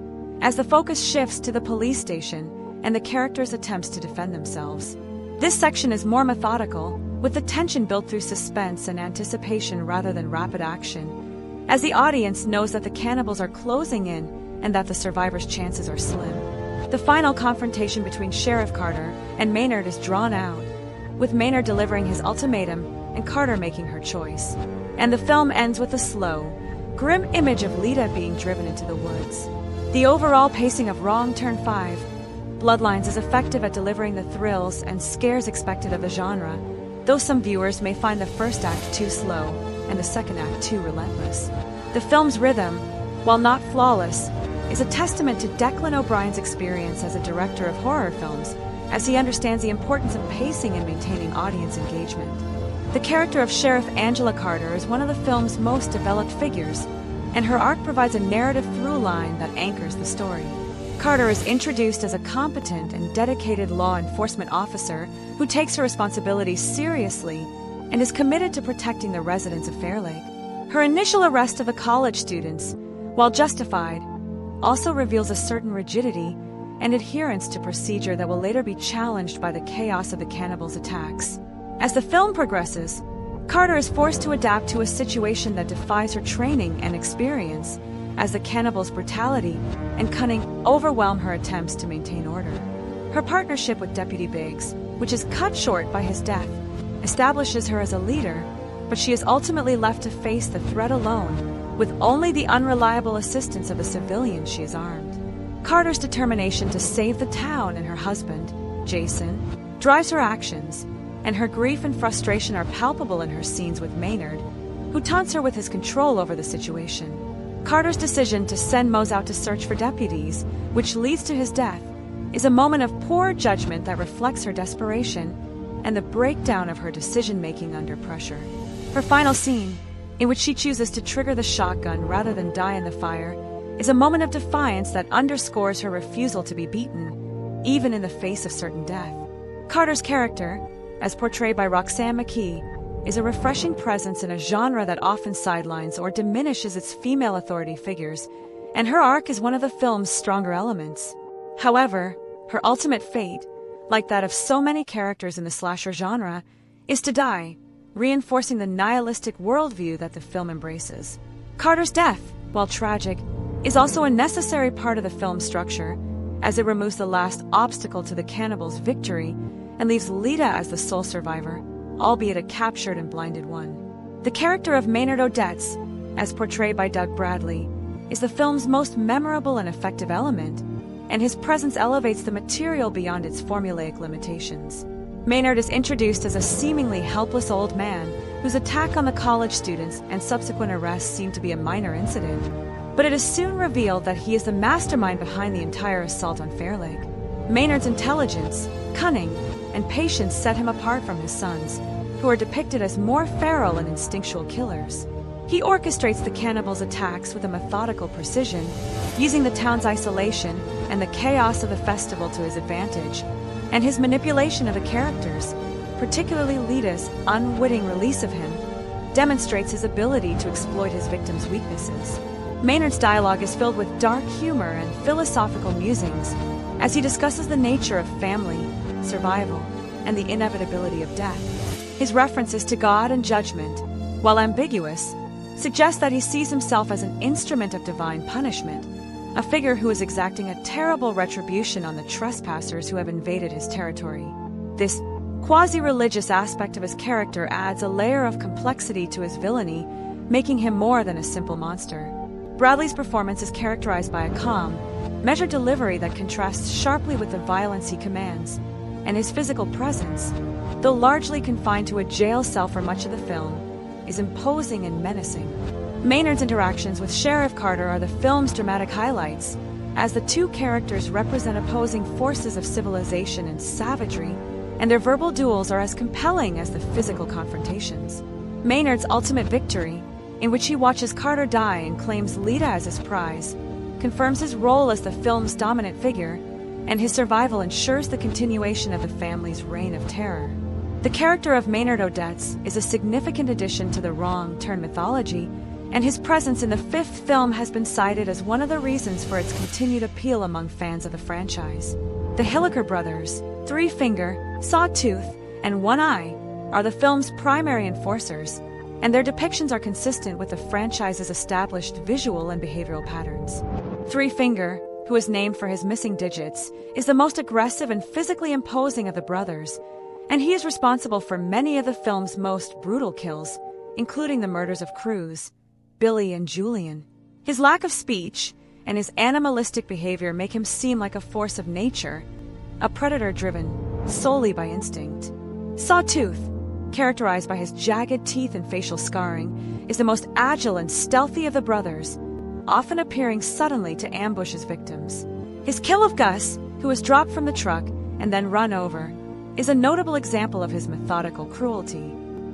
as the focus shifts to the police station and the characters' attempts to defend themselves. This section is more methodical, with the tension built through suspense and anticipation rather than rapid action, as the audience knows that the cannibals are closing in and that the survivors' chances are slim. The final confrontation between Sheriff Carter and Maynard is drawn out, with Maynard delivering his ultimatum and Carter making her choice. And the film ends with a slow, grim image of Lita being driven into the woods. The overall pacing of Wrong Turn 5, Bloodlines is effective at delivering the thrills and scares expected of the genre, though some viewers may find the first act too slow and the second act too relentless. The film's rhythm, while not flawless, is a testament to Declan O'Brien's experience as a director of horror films, as he understands the importance of pacing and maintaining audience engagement. The character of Sheriff Angela Carter is one of the film's most developed figures, and her arc provides a narrative through line that anchors the story. Carter is introduced as a competent and dedicated law enforcement officer who takes her responsibilities seriously and is committed to protecting the residents of Fair Lake. Her initial arrest of the college students, while justified, also reveals a certain rigidity and adherence to procedure that will later be challenged by the chaos of the cannibals' attacks. As the film progresses, Carter is forced to adapt to a situation that defies her training and experience, as the cannibals' brutality and cunning overwhelm her attempts to maintain order. Her partnership with Deputy Biggs, which is cut short by his death, establishes her as a leader, but she is ultimately left to face the threat alone, with only the unreliable assistance of a civilian she is armed. Carter's determination to save the town and her husband, Jason, drives her actions, and her grief and frustration are palpable in her scenes with Maynard, who taunts her with his control over the situation. Carter's decision to send Mose out to search for deputies, which leads to his death, is a moment of poor judgment that reflects her desperation and the breakdown of her decision-making under pressure. Her final scene, in which she chooses to trigger the shotgun rather than die in the fire, is a moment of defiance that underscores her refusal to be beaten, even in the face of certain death. Carter's character, as portrayed by Roxanne McKee, is a refreshing presence in a genre that often sidelines or diminishes its female authority figures, and her arc is one of the film's stronger elements. However, her ultimate fate, like that of so many characters in the slasher genre, is to die, reinforcing the nihilistic worldview that the film embraces. Carter's death, while tragic, is also a necessary part of the film's structure, as it removes the last obstacle to the cannibals' victory and leaves Lita as the sole survivor, albeit a captured and blinded one. The character of Maynard Odets, as portrayed by Doug Bradley, is the film's most memorable and effective element, and his presence elevates the material beyond its formulaic limitations. Maynard is introduced as a seemingly helpless old man whose attack on the college students and subsequent arrests seem to be a minor incident, but it is soon revealed that he is the mastermind behind the entire assault on Fair Lake. Maynard's intelligence, cunning, and patience set him apart from his sons, who are depicted as more feral and instinctual killers. He orchestrates the cannibals' attacks with a methodical precision, using the town's isolation and the chaos of the festival to his advantage, and his manipulation of the characters, particularly Lita's unwitting release of him, demonstrates his ability to exploit his victims' weaknesses. Maynard's dialogue is filled with dark humor and philosophical musings, as he discusses the nature of family, survival, and the inevitability of death. His references to God and judgment, while ambiguous, suggest that he sees himself as an instrument of divine punishment, a figure who is exacting a terrible retribution on the trespassers who have invaded his territory. This quasi-religious aspect of his character adds a layer of complexity to his villainy, making him more than a simple monster. Bradley's performance is characterized by a calm, measured delivery that contrasts sharply with the violence he commands, and his physical presence, though largely confined to a jail cell for much of the film, is imposing and menacing. Maynard's interactions with Sheriff Carter are the film's dramatic highlights, as the two characters represent opposing forces of civilization and savagery, and their verbal duels are as compelling as the physical confrontations. Maynard's ultimate victory, in which he watches Carter die and claims Lita as his prize, confirms his role as the film's dominant figure, and his survival ensures the continuation of the family's reign of terror. The character of Maynard Odets is a significant addition to the Wrong Turn mythology, and his presence in the fifth film has been cited as one of the reasons for its continued appeal among fans of the franchise. The Hilliker brothers, Three Finger, Sawtooth, and One Eye, are the film's primary enforcers, and their depictions are consistent with the franchise's established visual and behavioral patterns. Three Finger, who is named for his missing digits, is the most aggressive and physically imposing of the brothers, and he is responsible for many of the film's most brutal kills, including the murders of Cruz, Billy, and Julian. His lack of speech and his animalistic behavior make him seem like a force of nature, a predator driven solely by instinct. Sawtooth, characterized by his jagged teeth and facial scarring, is the most agile and stealthy of the brothers, often appearing suddenly to ambush his victims. His kill of Gus, who was dropped from the truck and then run over, is a notable example of his methodical cruelty.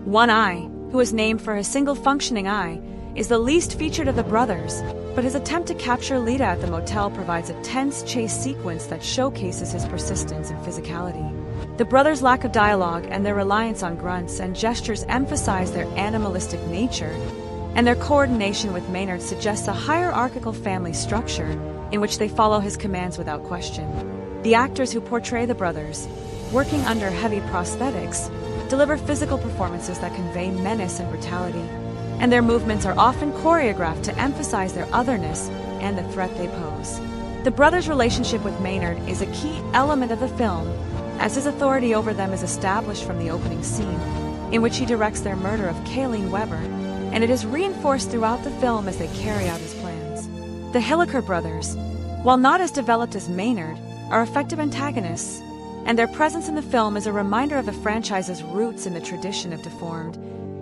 One Eye, who is named for his single functioning eye, is the least featured of the brothers, but his attempt to capture Lita at the motel provides a tense chase sequence that showcases his persistence and physicality. The brothers' lack of dialogue and their reliance on grunts and gestures emphasize their animalistic nature, and their coordination with Maynard suggests a hierarchical family structure in which they follow his commands without question. The actors who portray the brothers, working under heavy prosthetics, deliver physical performances that convey menace and brutality, and their movements are often choreographed to emphasize their otherness and the threat they pose. The brothers' relationship with Maynard is a key element of the film, as his authority over them is established from the opening scene, in which he directs their murder of Kayleen Weber, and it is reinforced throughout the film as they carry out his plans. The Hilliker brothers, while not as developed as Maynard, are effective antagonists, and their presence in the film is a reminder of the franchise's roots in the tradition of deformed,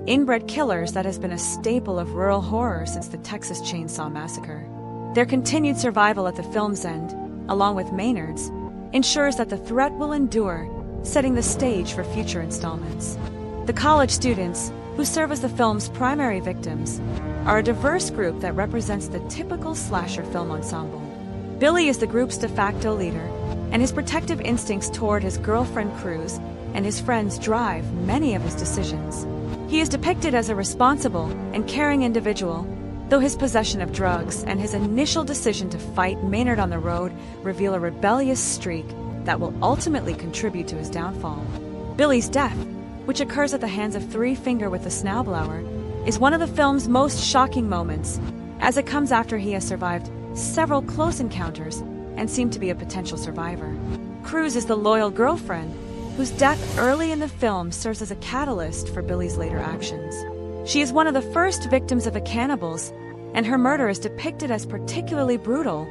inbred killers that has been a staple of rural horror since the Texas Chainsaw Massacre. Their continued survival at the film's end, along with Maynard's, ensures that the threat will endure, setting the stage for future installments. The college students, who serve as the film's primary victims, are a diverse group that represents the typical slasher film ensemble. Billy is the group's de facto leader, and his protective instincts toward his girlfriend Cruz and his friends drive many of his decisions. He is depicted as a responsible and caring individual, though his possession of drugs and his initial decision to fight Maynard on the road reveal a rebellious streak that will ultimately contribute to his downfall. Billy's death, which occurs at the hands of Three Finger with the snowblower, is one of the film's most shocking moments, as it comes after he has survived several close encounters and seemed to be a potential survivor. Cruz is the loyal girlfriend, whose death early in the film serves as a catalyst for Billy's later actions. She is one of the first victims of the cannibals, and her murder is depicted as particularly brutal,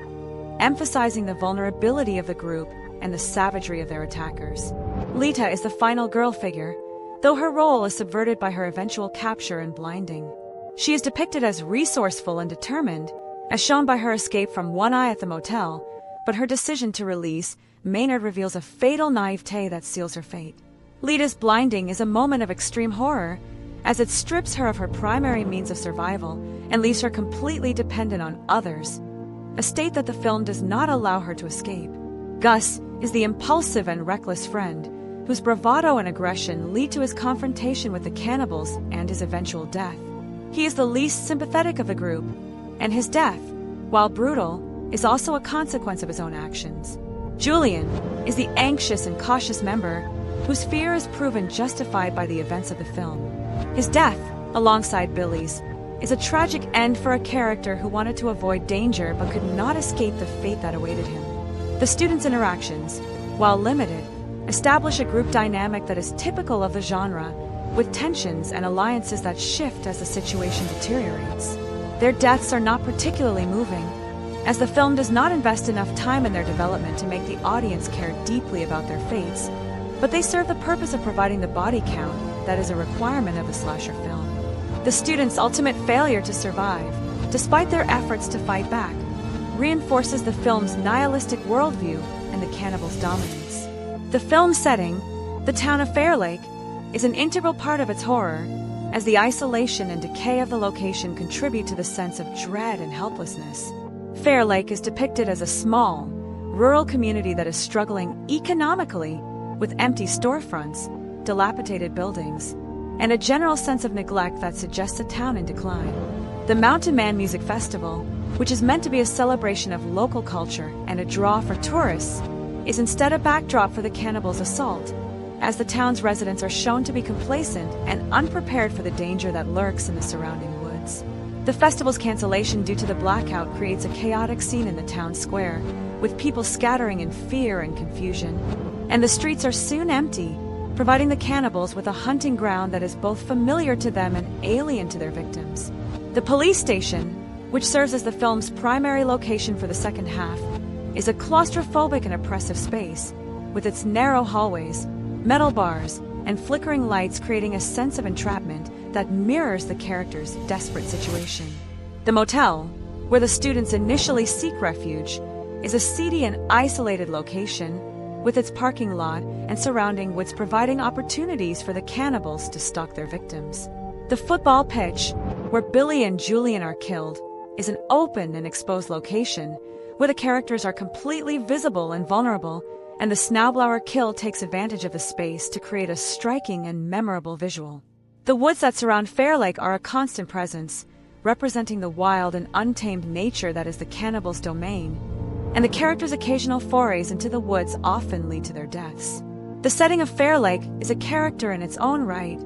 emphasizing the vulnerability of the group and the savagery of their attackers. Lita is the final girl figure, though her role is subverted by her eventual capture and blinding. She is depicted as resourceful and determined, as shown by her escape from One Eye at the motel, but her decision to release Maynard reveals a fatal naivete that seals her fate. Lita's blinding is a moment of extreme horror, as it strips her of her primary means of survival and leaves her completely dependent on others, a state that the film does not allow her to escape. Gus is the impulsive and reckless friend, whose bravado and aggression lead to his confrontation with the cannibals and his eventual death. He is the least sympathetic of the group, and his death, while brutal, is also a consequence of his own actions. Julian is the anxious and cautious member, whose fear is proven justified by the events of the film. His death, alongside Billy's, is a tragic end for a character who wanted to avoid danger but could not escape the fate that awaited him. The students' interactions, while limited, establish a group dynamic that is typical of the genre, with tensions and alliances that shift as the situation deteriorates. Their deaths are not particularly moving, as the film does not invest enough time in their development to make the audience care deeply about their fates, but they serve the purpose of providing the body count that is a requirement of the slasher film. The students' ultimate failure to survive, despite their efforts to fight back, reinforces the film's nihilistic worldview and the cannibals' dominance. The film's setting, the town of Fair Lake, is an integral part of its horror, as the isolation and decay of the location contribute to the sense of dread and helplessness. Fair Lake is depicted as a small, rural community that is struggling economically with empty storefronts, dilapidated buildings, and a general sense of neglect that suggests a town in decline. The Mountain Man Music Festival, which is meant to be a celebration of local culture and a draw for tourists, is instead a backdrop for the cannibals' assault, as the town's residents are shown to be complacent and unprepared for the danger that lurks in the surrounding woods. The festival's cancellation due to the blackout creates a chaotic scene in the town square, with people scattering in fear and confusion, and the streets are soon empty, providing the cannibals with a hunting ground that is both familiar to them and alien to their victims. The police station, which serves as the film's primary location for the second half, is a claustrophobic and oppressive space, with its narrow hallways, metal bars, and flickering lights creating a sense of entrapment that mirrors the characters' desperate situation. The motel, where the students initially seek refuge, is a seedy and isolated location, with its parking lot and surrounding woods providing opportunities for the cannibals to stalk their victims. The football pitch, where Billy and Julian are killed, is an open and exposed location, where the characters are completely visible and vulnerable, and the Snowblower kill takes advantage of the space to create a striking and memorable visual. The woods that surround Fair Lake are a constant presence, representing the wild and untamed nature that is the cannibals' domain, and the characters' occasional forays into the woods often lead to their deaths. The setting of Fair Lake is a character in its own right,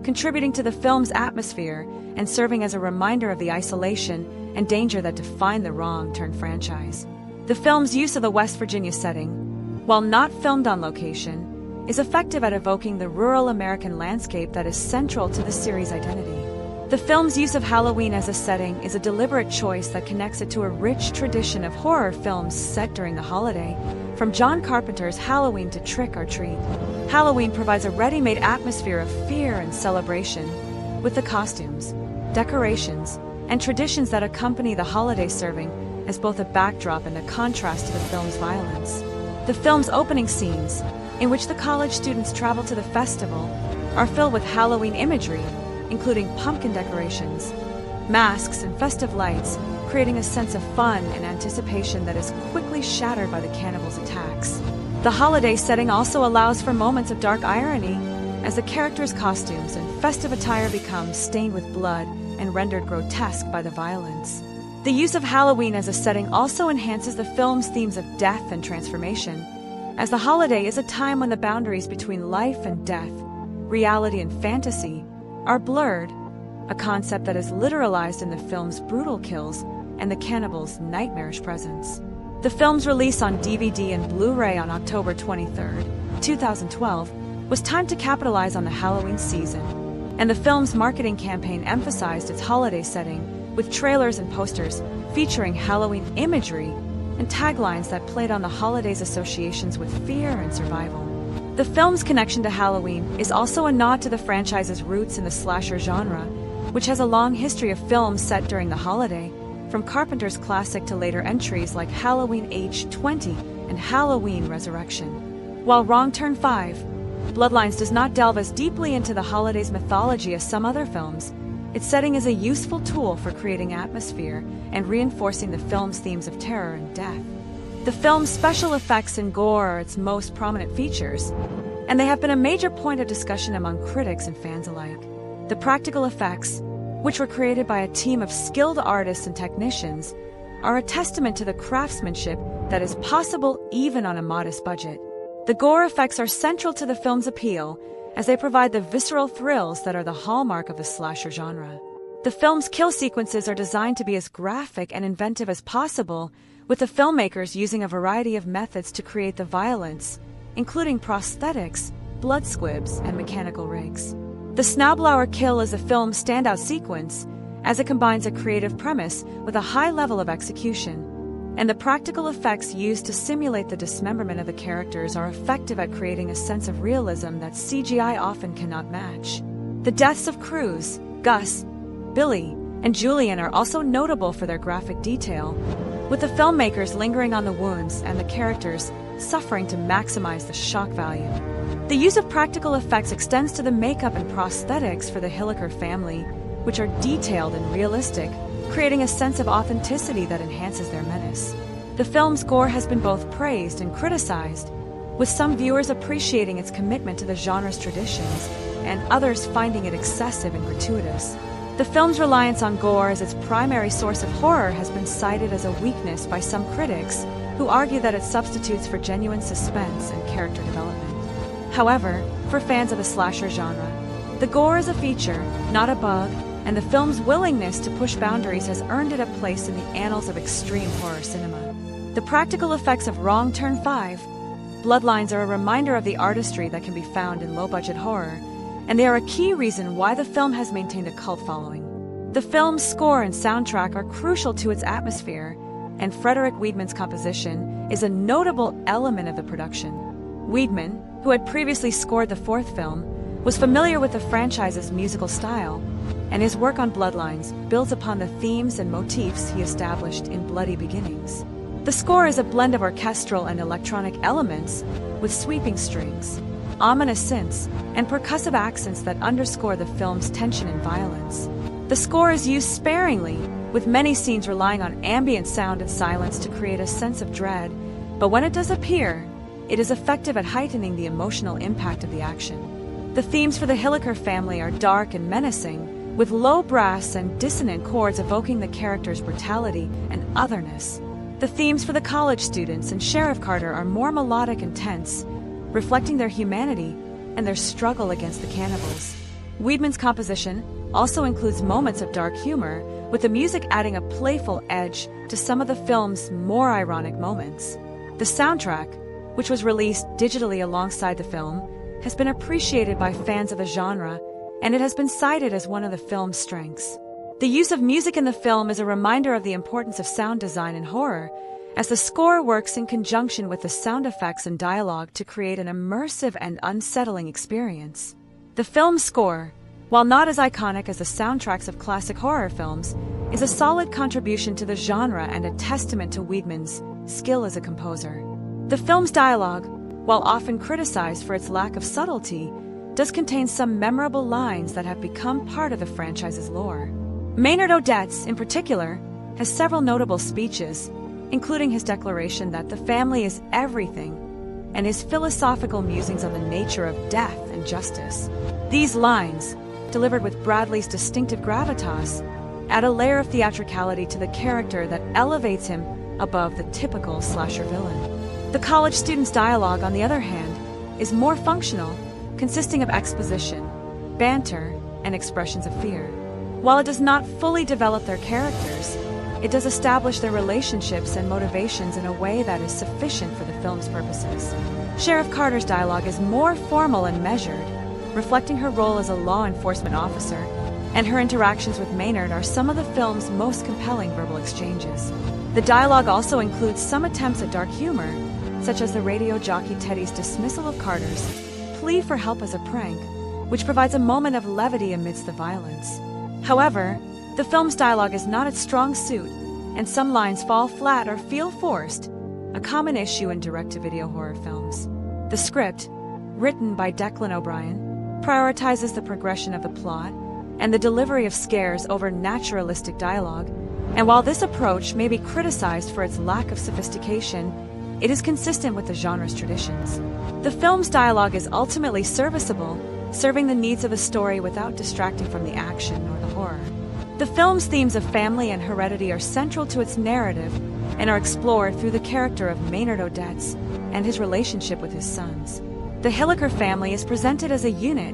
contributing to the film's atmosphere and serving as a reminder of the isolation and danger that define the Wrong Turn franchise. The film's use of the West Virginia setting, while not filmed on location, is effective at evoking the rural American landscape that is central to the series' identity. The film's use of Halloween as a setting is a deliberate choice that connects it to a rich tradition of horror films set during the holiday, from John Carpenter's Halloween to Trick or Treat. Halloween provides a ready-made atmosphere of fear and celebration, with the costumes, decorations, and traditions that accompany the holiday serving as both a backdrop and a contrast to the film's violence. The film's opening scenes, in which the college students travel to the festival, are filled with Halloween imagery, including pumpkin decorations, masks, and festive lights, creating a sense of fun and anticipation that is quickly shattered by the cannibals' attacks. The holiday setting also allows for moments of dark irony, as the characters' costumes and festive attire become stained with blood and rendered grotesque by the violence. The use of Halloween as a setting also enhances the film's themes of death and transformation, as the holiday is a time when the boundaries between life and death, reality and fantasy, are blurred, a concept that is literalized in the film's brutal kills and the cannibals' nightmarish presence. The film's release on DVD and Blu-ray on October 23, 2012, was timed to capitalize on the Halloween season, and the film's marketing campaign emphasized its holiday setting with trailers and posters featuring Halloween imagery and taglines that played on the holiday's associations with fear and survival. The film's connection to Halloween is also a nod to the franchise's roots in the slasher genre, which has a long history of films set during the holiday, from Carpenter's classic to later entries like Halloween H20 and Halloween Resurrection. While Wrong Turn 5, Bloodlines does not delve as deeply into the holiday's mythology as some other films, its setting is a useful tool for creating atmosphere and reinforcing the film's themes of terror and death. The film's special effects and gore are its most prominent features, and they have been a major point of discussion among critics and fans alike. The practical effects, which were created by a team of skilled artists and technicians, are a testament to the craftsmanship that is possible even on a modest budget. The gore effects are central to the film's appeal, as they provide the visceral thrills that are the hallmark of the slasher genre. The film's kill sequences are designed to be as graphic and inventive as possible, with the filmmakers using a variety of methods to create the violence, including prosthetics, blood squibs, and mechanical rigs. The Snowblower kill is the film's standout sequence, as it combines a creative premise with a high level of execution, and the practical effects used to simulate the dismemberment of the characters are effective at creating a sense of realism that CGI often cannot match. The deaths of Cruz, Gus, Billy and Julian are also notable for their graphic detail, with the filmmakers lingering on the wounds and the characters suffering to maximize the shock value. The use of practical effects extends to the makeup and prosthetics for the Hilliker family, which are detailed and realistic, creating a sense of authenticity that enhances their menace. The film's gore has been both praised and criticized, with some viewers appreciating its commitment to the genre's traditions and others finding it excessive and gratuitous. The film's reliance on gore as its primary source of horror has been cited as a weakness by some critics, who argue that it substitutes for genuine suspense and character development. However, for fans of the slasher genre, the gore is a feature, not a bug, and the film's willingness to push boundaries has earned it a place in the annals of extreme horror cinema. The practical effects of Wrong Turn 5, Bloodlines are a reminder of the artistry that can be found in low-budget horror, and they are a key reason why the film has maintained a cult following. The film's score and soundtrack are crucial to its atmosphere, and Frederick Wiedmann's composition is a notable element of the production. Wiedmann, who had previously scored the fourth film, was familiar with the franchise's musical style, and his work on Bloodlines builds upon the themes and motifs he established in Bloody Beginnings. The score is a blend of orchestral and electronic elements, with sweeping strings, ominous synths, and percussive accents that underscore the film's tension and violence. The score is used sparingly, with many scenes relying on ambient sound and silence to create a sense of dread, but when it does appear, it is effective at heightening the emotional impact of the action. The themes for the Hilliker family are dark and menacing, with low brass and dissonant chords evoking the characters' brutality and otherness. The themes for the college students and Sheriff Carter are more melodic and tense, reflecting their humanity and their struggle against the cannibals. Wiedmann's composition also includes moments of dark humor, with the music adding a playful edge to some of the film's more ironic moments. The soundtrack, which was released digitally alongside the film, has been appreciated by fans of the genre, and it has been cited as one of the film's strengths. The use of music in the film is a reminder of the importance of sound design in horror, as the score works in conjunction with the sound effects and dialogue to create an immersive and unsettling experience. The film's score, while not as iconic as the soundtracks of classic horror films, is a solid contribution to the genre and a testament to Wiedmann's skill as a composer. The film's dialogue, while often criticized for its lack of subtlety, does contain some memorable lines that have become part of the franchise's lore. Maynard Odets, in particular, has several notable speeches, including his declaration that the family is everything, and his philosophical musings on the nature of death and justice. These lines, delivered with Bradley's distinctive gravitas, add a layer of theatricality to the character that elevates him above the typical slasher villain. The college student's dialogue, on the other hand, is more functional, consisting of exposition, banter, and expressions of fear. While it does not fully develop their characters, it does establish their relationships and motivations in a way that is sufficient for the film's purposes. Sheriff Carter's dialogue is more formal and measured, reflecting her role as a law enforcement officer, and her interactions with Maynard are some of the film's most compelling verbal exchanges. The dialogue also includes some attempts at dark humor, such as the radio jockey Teddy's dismissal of Carter's plea for help as a prank, which provides a moment of levity amidst the violence. However, the film's dialogue is not its strong suit, and some lines fall flat or feel forced, a common issue in direct-to-video horror films. The script, written by Declan O'Brien, prioritizes the progression of the plot and the delivery of scares over naturalistic dialogue, and while this approach may be criticized for its lack of sophistication, it is consistent with the genre's traditions. The film's dialogue is ultimately serviceable, serving the needs of the story without distracting from the action or the horror. The film's themes of family and heredity are central to its narrative and are explored through the character of Maynard Odets and his relationship with his sons. The Hilliker family is presented as a unit,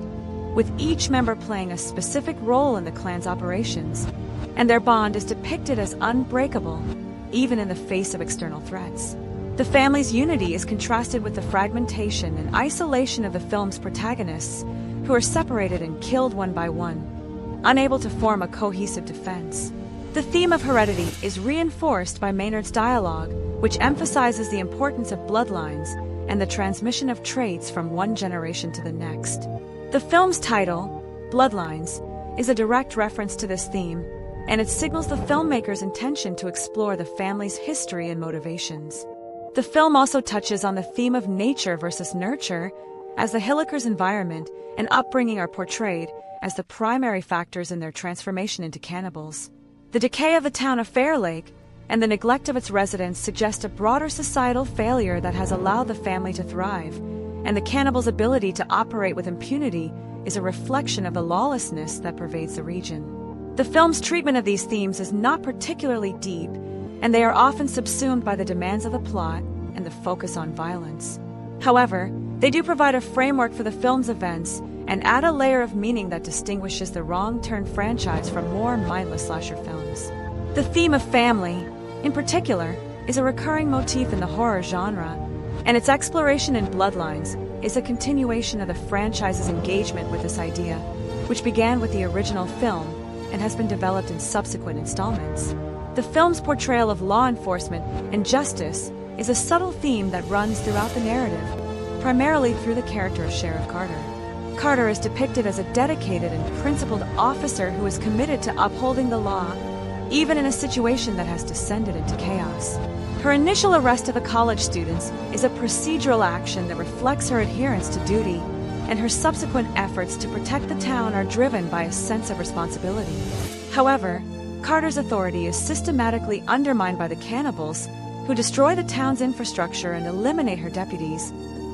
with each member playing a specific role in the clan's operations, and their bond is depicted as unbreakable, even in the face of external threats. The family's unity is contrasted with the fragmentation and isolation of the film's protagonists, who are separated and killed one by one, unable to form a cohesive defense. The theme of heredity is reinforced by Maynard's dialogue, which emphasizes the importance of bloodlines and the transmission of traits from one generation to the next. The film's title, Bloodlines, is a direct reference to this theme, and it signals the filmmaker's intention to explore the family's history and motivations. The film also touches on the theme of nature versus nurture, as the Hilliker's environment and upbringing are portrayed as the primary factors in their transformation into cannibals. The decay of the town of Fair Lake and the neglect of its residents suggest a broader societal failure that has allowed the family to thrive, and the cannibals' ability to operate with impunity is a reflection of the lawlessness that pervades the region. The film's treatment of these themes is not particularly deep, and they are often subsumed by the demands of the plot and the focus on violence. However, they do provide a framework for the film's events and add a layer of meaning that distinguishes the Wrong Turn franchise from more mindless slasher films. The theme of family, in particular, is a recurring motif in the horror genre, and its exploration in Bloodlines is a continuation of the franchise's engagement with this idea, which began with the original film and has been developed in subsequent installments. The film's portrayal of law enforcement and justice is a subtle theme that runs throughout the narrative, primarily through the character of Sheriff Carter. Carter is depicted as a dedicated and principled officer who is committed to upholding the law, even in a situation that has descended into chaos. Her initial arrest of the college students is a procedural action that reflects her adherence to duty, and her subsequent efforts to protect the town are driven by a sense of responsibility. However, Carter's authority is systematically undermined by the cannibals, who destroy the town's infrastructure and eliminate her deputies,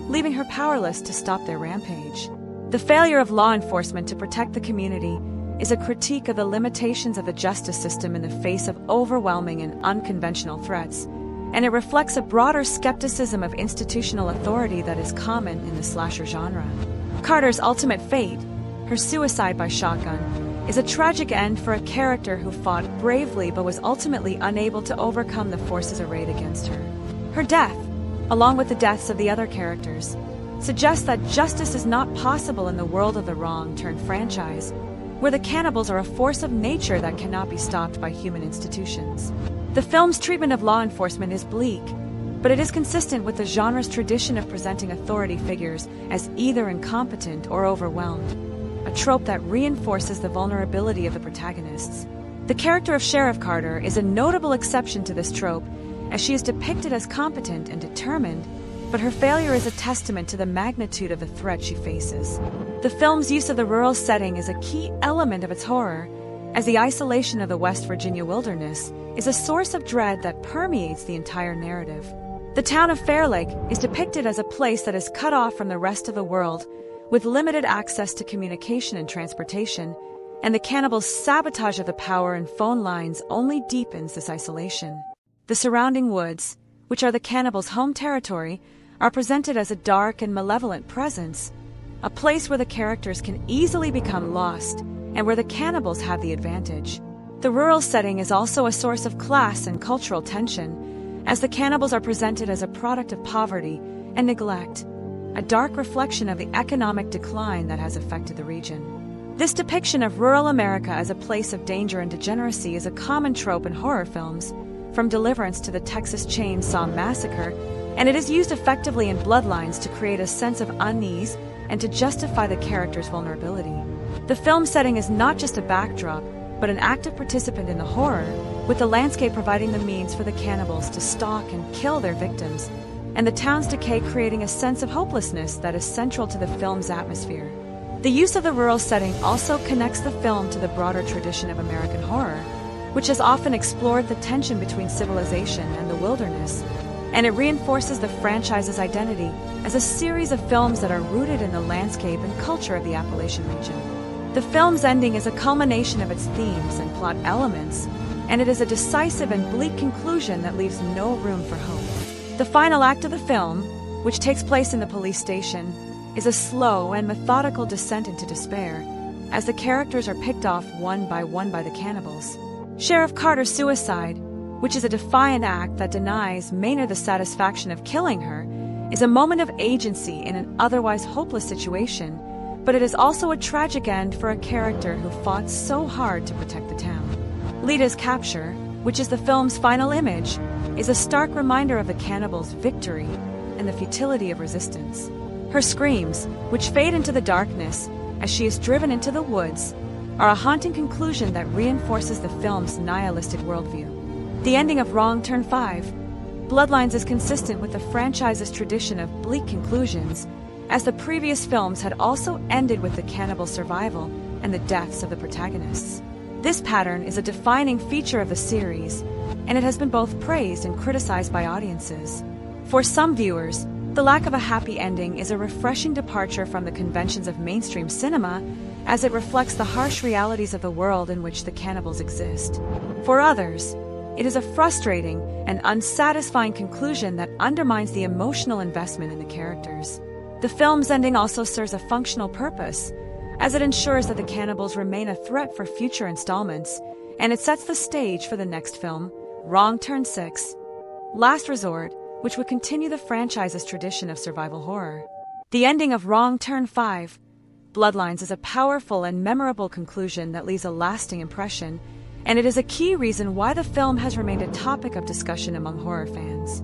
leaving her powerless to stop their rampage. The failure of law enforcement to protect the community is a critique of the limitations of the justice system in the face of overwhelming and unconventional threats, and it reflects a broader skepticism of institutional authority that is common in the slasher genre. Carter's ultimate fate, her suicide by shotgun, is a tragic end for a character who fought bravely but was ultimately unable to overcome the forces arrayed against her. Her death, along with the deaths of the other characters, suggests that justice is not possible in the world of the Wrong Turn franchise, where the cannibals are a force of nature that cannot be stopped by human institutions. The film's treatment of law enforcement is bleak, but it is consistent with the genre's tradition of presenting authority figures as either incompetent or overwhelmed, a trope that reinforces the vulnerability of the protagonists. The character of Sheriff Carter is a notable exception to this trope, as she is depicted as competent and determined, but her failure is a testament to the magnitude of the threat she faces. The film's use of the rural setting is a key element of its horror, as the isolation of the West Virginia wilderness is a source of dread that permeates the entire narrative. The town of Fair Lake is depicted as a place that is cut off from the rest of the world, with limited access to communication and transportation, and the cannibals' sabotage of the power and phone lines only deepens this isolation. The surrounding woods, which are the cannibals' home territory, are presented as a dark and malevolent presence, a place where the characters can easily become lost and where the cannibals have the advantage. The rural setting is also a source of class and cultural tension, as the cannibals are presented as a product of poverty and neglect, a dark reflection of the economic decline that has affected the region. This depiction of rural America as a place of danger and degeneracy is a common trope in horror films, from Deliverance to the Texas Chainsaw Massacre, and it is used effectively in Bloodlines to create a sense of unease and to justify the character's vulnerability. The film setting is not just a backdrop, but an active participant in the horror, with the landscape providing the means for the cannibals to stalk and kill their victims, and the town's decay creating a sense of hopelessness that is central to the film's atmosphere. The use of the rural setting also connects the film to the broader tradition of American horror, which has often explored the tension between civilization and the wilderness, and it reinforces the franchise's identity as a series of films that are rooted in the landscape and culture of the Appalachian region. The film's ending is a culmination of its themes and plot elements, and it is a decisive and bleak conclusion that leaves no room for hope. The final act of the film, which takes place in the police station, is a slow and methodical descent into despair, as the characters are picked off one by the cannibals. Sheriff Carter's suicide, which is a defiant act that denies Maynard the satisfaction of killing her, is a moment of agency in an otherwise hopeless situation, but it is also a tragic end for a character who fought so hard to protect the town. Lita's capture, which is the film's final image, is a stark reminder of the cannibals' victory and the futility of resistance. Her screams, which fade into the darkness as she is driven into the woods, are a haunting conclusion that reinforces the film's nihilistic worldview. The ending of Wrong Turn 5, Bloodlines is consistent with the franchise's tradition of bleak conclusions, as the previous films had also ended with the cannibal's survival and the deaths of the protagonists. This pattern is a defining feature of the series, and it has been both praised and criticized by audiences. For some viewers, the lack of a happy ending is a refreshing departure from the conventions of mainstream cinema, as it reflects the harsh realities of the world in which the cannibals exist. For others, it is a frustrating and unsatisfying conclusion that undermines the emotional investment in the characters. The film's ending also serves a functional purpose, as it ensures that the cannibals remain a threat for future installments, and it sets the stage for the next film, Wrong Turn 6, Last Resort, which would continue the franchise's tradition of survival horror. The ending of Wrong Turn 5, Bloodlines is a powerful and memorable conclusion that leaves a lasting impression, and it is a key reason why the film has remained a topic of discussion among horror fans.